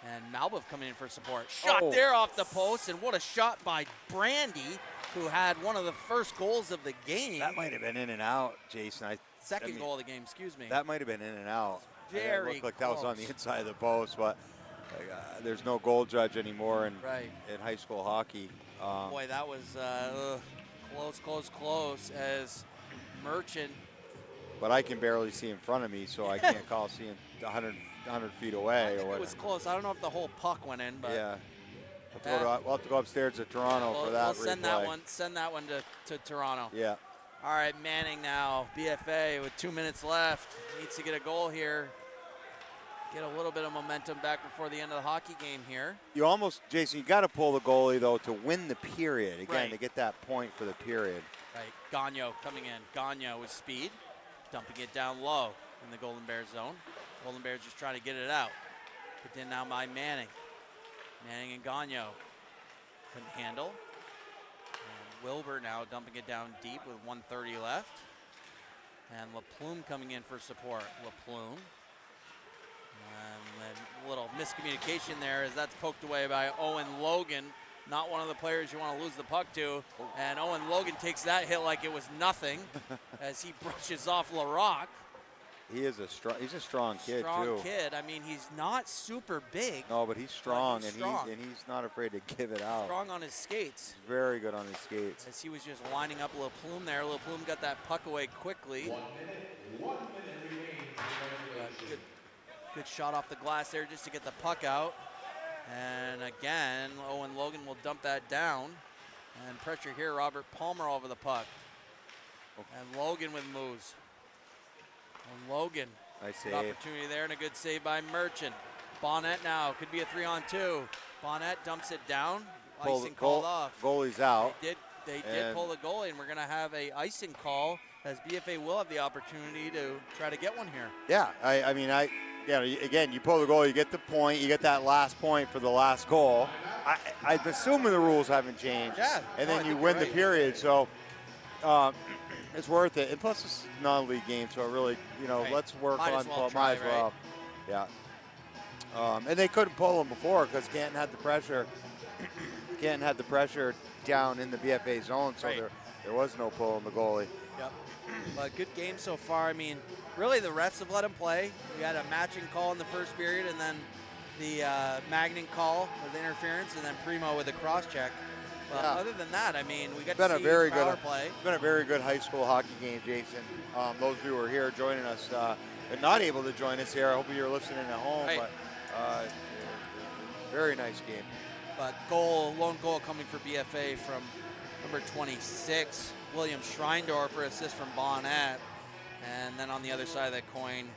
And Malbuff coming in for support. Shot Oh. there off the post, and what a shot by Brandy, who had one of the first goals of the game. That might have been in and out, Jason. Second goal of the game, excuse me. That might have been in and out. Very It looked like that was on the close. inside of the post, but there's no goal judge anymore in high school hockey. Boy, that was close as Merchant. But I can barely see in front of me, so I can't call seeing 100 feet away. I think or it what. was close. I don't know if the whole puck went in, but Yeah. We'll have to go upstairs to Toronto for that we'll send replay. Send that one to Toronto. Yeah. All right, Manning now, BFA with 2 minutes left. Needs to get a goal here. Get a little bit of momentum back before the end of the hockey game here. You almost, Jason, you got to pull the goalie, though, to win the period. Again, Right. to get that point for the period. Right, Gagnon coming in. Gagnon with speed, dumping it down low in the Golden Bears zone. Golden Bears just trying to get it out. Put in now by Manning. Manning and Gagnon couldn't handle. And Wilbur now dumping it down deep with 1:30 left. And LaPlume coming in for support. LaPlume. And then a little miscommunication there as that's poked away by Owen Logan. Not one of the players you want to lose the puck to. And Owen Logan takes that hit like it was nothing as he brushes off LaRock. He's a strong kid, Strong too. kid. I mean, he's not super big. No, but he's strong, he's strong. and he's not afraid to give it out. Strong on his skates. He's very good on his skates. As he was just lining up LaPlume there. LaPlume got that puck away quickly. 1 minute remaining. Good shot off the glass there just to get the puck out. And again, Owen Logan will dump that down. And pressure here, Robert Palmer over the puck. And Logan with moves. And Logan, Nice good save. opportunity there and a good save by Merchant. Bonnet now, could be a 3-on-2. Bonnet dumps it down, icing called off. Goalie's out. They did pull the goalie, and we're gonna have a icing call as BFA will have the opportunity to try to get one here. Yeah, again, you pull the goal, you get the point, you get that last point for the last goal. I'm assuming the rules haven't changed. Yeah. And No, I then you think win you're the right. period, so it's worth it. And plus, it's a non-league game, so really, Right. let's work Might on. as well might as try, well. Yeah. And they couldn't pull them before because Canton had the pressure. Canton had the pressure down in the BFA zone, so Right. there was no pull on the goalie. Yep. But good game so far. I mean, really the refs have let him play. We had a matching call in the first period, and then the Magnin call with interference, and then Primo with a cross check. But Yeah. other than that, I mean, we got Been to a see very power good play. It's been a very good high school hockey game, Jason. Those of you who are here joining us and not able to join us here, I hope you're listening at home. Right. But very nice game. But lone goal coming for BFA from number 26, William Schreindorf, for assist from Bonnet. And then on the other side of that coin,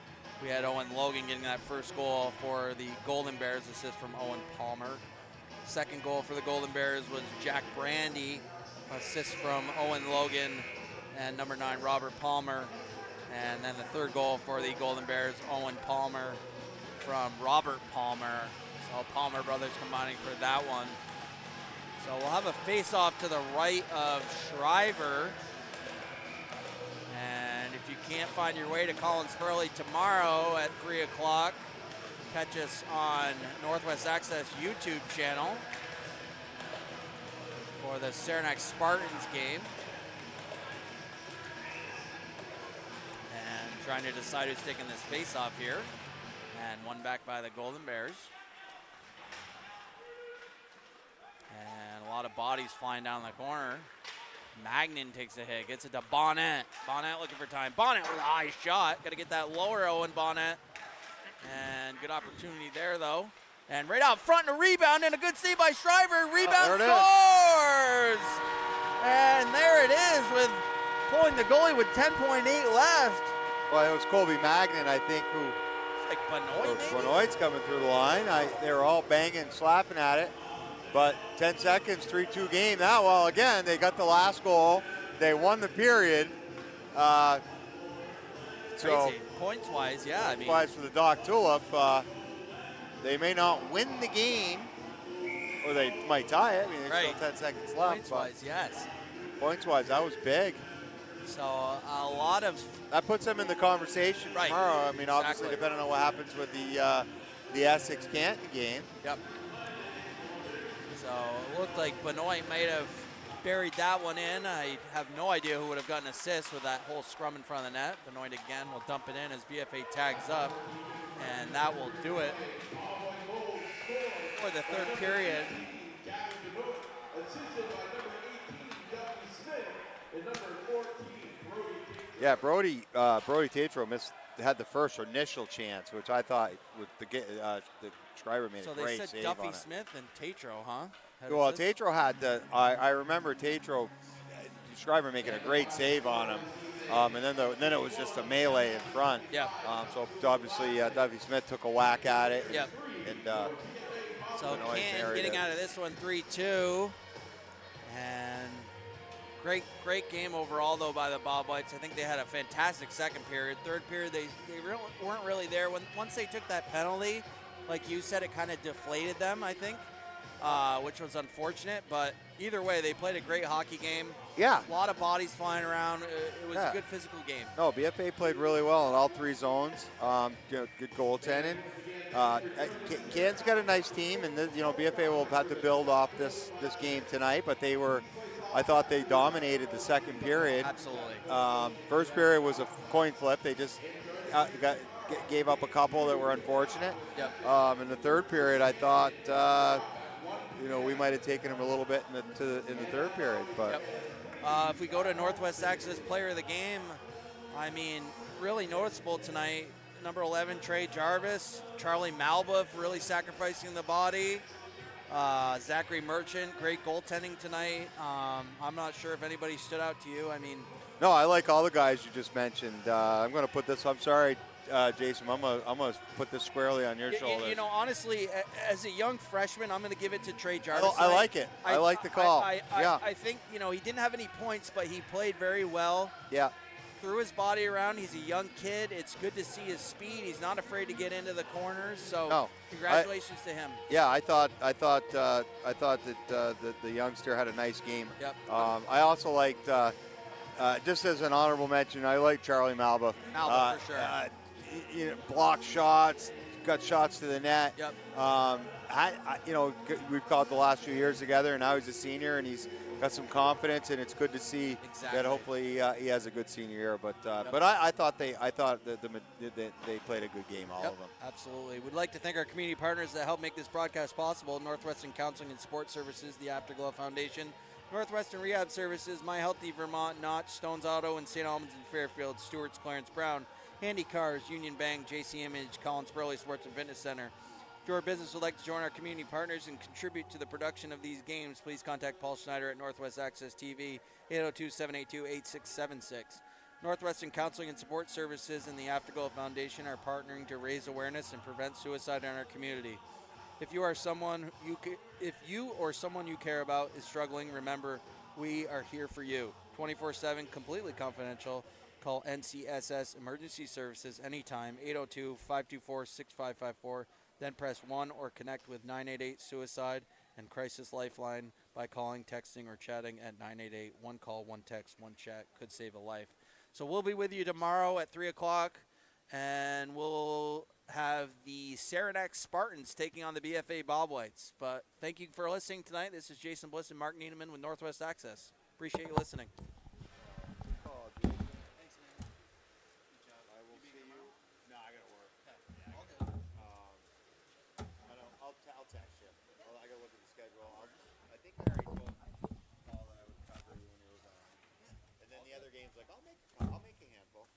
we had Owen Logan getting that first goal for the Golden Bears, assist from Owen Palmer. Second goal for the Golden Bears was Jack Brandy, assist from Owen Logan and number 9, Robert Palmer. And then the third goal for the Golden Bears, Owen Palmer from Robert Palmer. So Palmer brothers combining for that one. So we'll have a face-off to the right of Shriver. And if you can't find your way to Collins Hurley tomorrow at 3 o'clock, catch us on Northwest Access YouTube channel for the Saranac Spartans game. And trying to decide who's taking this face-off here. And one back by the Golden Bears. And a lot of bodies flying down the corner. Magnin takes a hit, gets it to Bonnet. Bonnet looking for time. Bonnet with a high shot. Got to get that lower Owen Bonnet. And good opportunity there, though. And right out front, and a rebound, and a good save by Shriver. Rebound there it is. scores! And there it is with pulling the goalie with 10.8 left. Well, it was Colby Magnin, I think, who It's like Benoit, maybe? Benoit's coming through the line. They were all banging, slapping at it. But 10 seconds, 3-2 game. Now, well, again, they got the last goal. They won the period. So, Crazy. Points-wise, yeah. I mean, wise for the Doc Tulip, they may not win the game, or they might tie it. I mean, there's Right. still 10 seconds left. points-wise, yes. Points-wise, that was big. So a lot of That puts them in the conversation Right. tomorrow. I mean, obviously, Exactly. depending on what happens with the the Essex Canton game. Yep. So it looked like Benoit might have buried that one in. I have no idea who would have gotten assist with that whole scrum in front of the net. Benoit again will dump it in as BFA tags up, and that will do it for the third period. Yeah, Brody Tatro had the first initial chance, which I thought the Schreiber made So a great they said save Duffy on it. Smith and Tatro, huh? Well, Tatro had I remember Tatro, Schreiber making a great save on him, and then it was just a melee in front. Yeah. So obviously Duffy Smith took a whack at it. Yep. And so Benoit Canton buried getting it. out of this one 3-2, and great game overall though by the Bobwhites. I think they had a fantastic second period. Third period they weren't really there. Once they took that penalty, like you said, it kind of deflated them, I think, which was unfortunate. But either way, they played a great hockey game. Yeah. A lot of bodies flying around. It was a good physical game. No, BFA played really well in all three zones. Good goaltending. Canton's got a nice team, and BFA will have to build off this game tonight. But I thought they dominated the second period. Absolutely. First period was a coin flip. They just gave up a couple that were unfortunate. Yep. In the third period, I thought we might have taken them a little bit in the third period, but. Yep. If we go to Northwest Access Player of the Game, I mean, really noticeable tonight. Number 11, Trey Jarvis. Charlie Malba really sacrificing the body. Zachary Merchant, great goaltending tonight. I'm not sure if anybody stood out to you. I mean, no, I like all the guys you just mentioned. I'm going to put this. I'm sorry, Jason. I'm gonna put this squarely on your shoulders. Honestly, as a young freshman, I'm going to give it to Trey Jarvis. I like it. I like the call. I think he didn't have any points, but he played very well. Yeah. Threw his body around. He's a young kid. It's good to see his speed. He's not afraid to get into the corners. So congratulations to him. Yeah, I thought that the youngster had a nice game. Yep. I also liked, just as an honorable mention, I like Charlie Malba. Malba for sure. Blocked shots, got shots to the net. Yep. We've called the last few years together, and now he's a senior, and he's got some confidence, and it's good to see that hopefully he has a good senior year. But I thought that they played a good game, all of them. Absolutely. We'd like to thank our community partners that help make this broadcast possible: Northwestern Counseling and Sports Services, the Afterglow Foundation, Northwestern Rehab Services, My Healthy Vermont, Notch, Stones Auto in St. Albans and Fairfield, Stewart's Clarence Brown, Handy Cars, Union Bank, JC Image, Collins Burley Sports and Fitness Center. If your business would like to join our community partners and contribute to the production of these games, please contact Paul Schneider at Northwest Access TV, 802-782-8676. Northwestern Counseling and Support Services and the Afterglow Foundation are partnering to raise awareness and prevent suicide in our community. If you or someone you care about is struggling, remember, we are here for you. 24/7, completely confidential. Call NCSS Emergency Services anytime, 802-524-6554. Then press 1 or connect with 988-SUICIDE and Crisis Lifeline by calling, texting, or chatting at 988. One call, one text, one chat could save a life. So we'll be with you tomorrow at 3 o'clock, and we'll have the Saranac Spartans taking on the BFA Bobwhites. But thank you for listening tonight. This is Jason Bliss and Mark Niedemann with Northwest Access. Appreciate you listening. I'll text you. I gotta look at the schedule. I think I already told Paul that I would cover you when he was on. And then the other games, like I'll make a handful.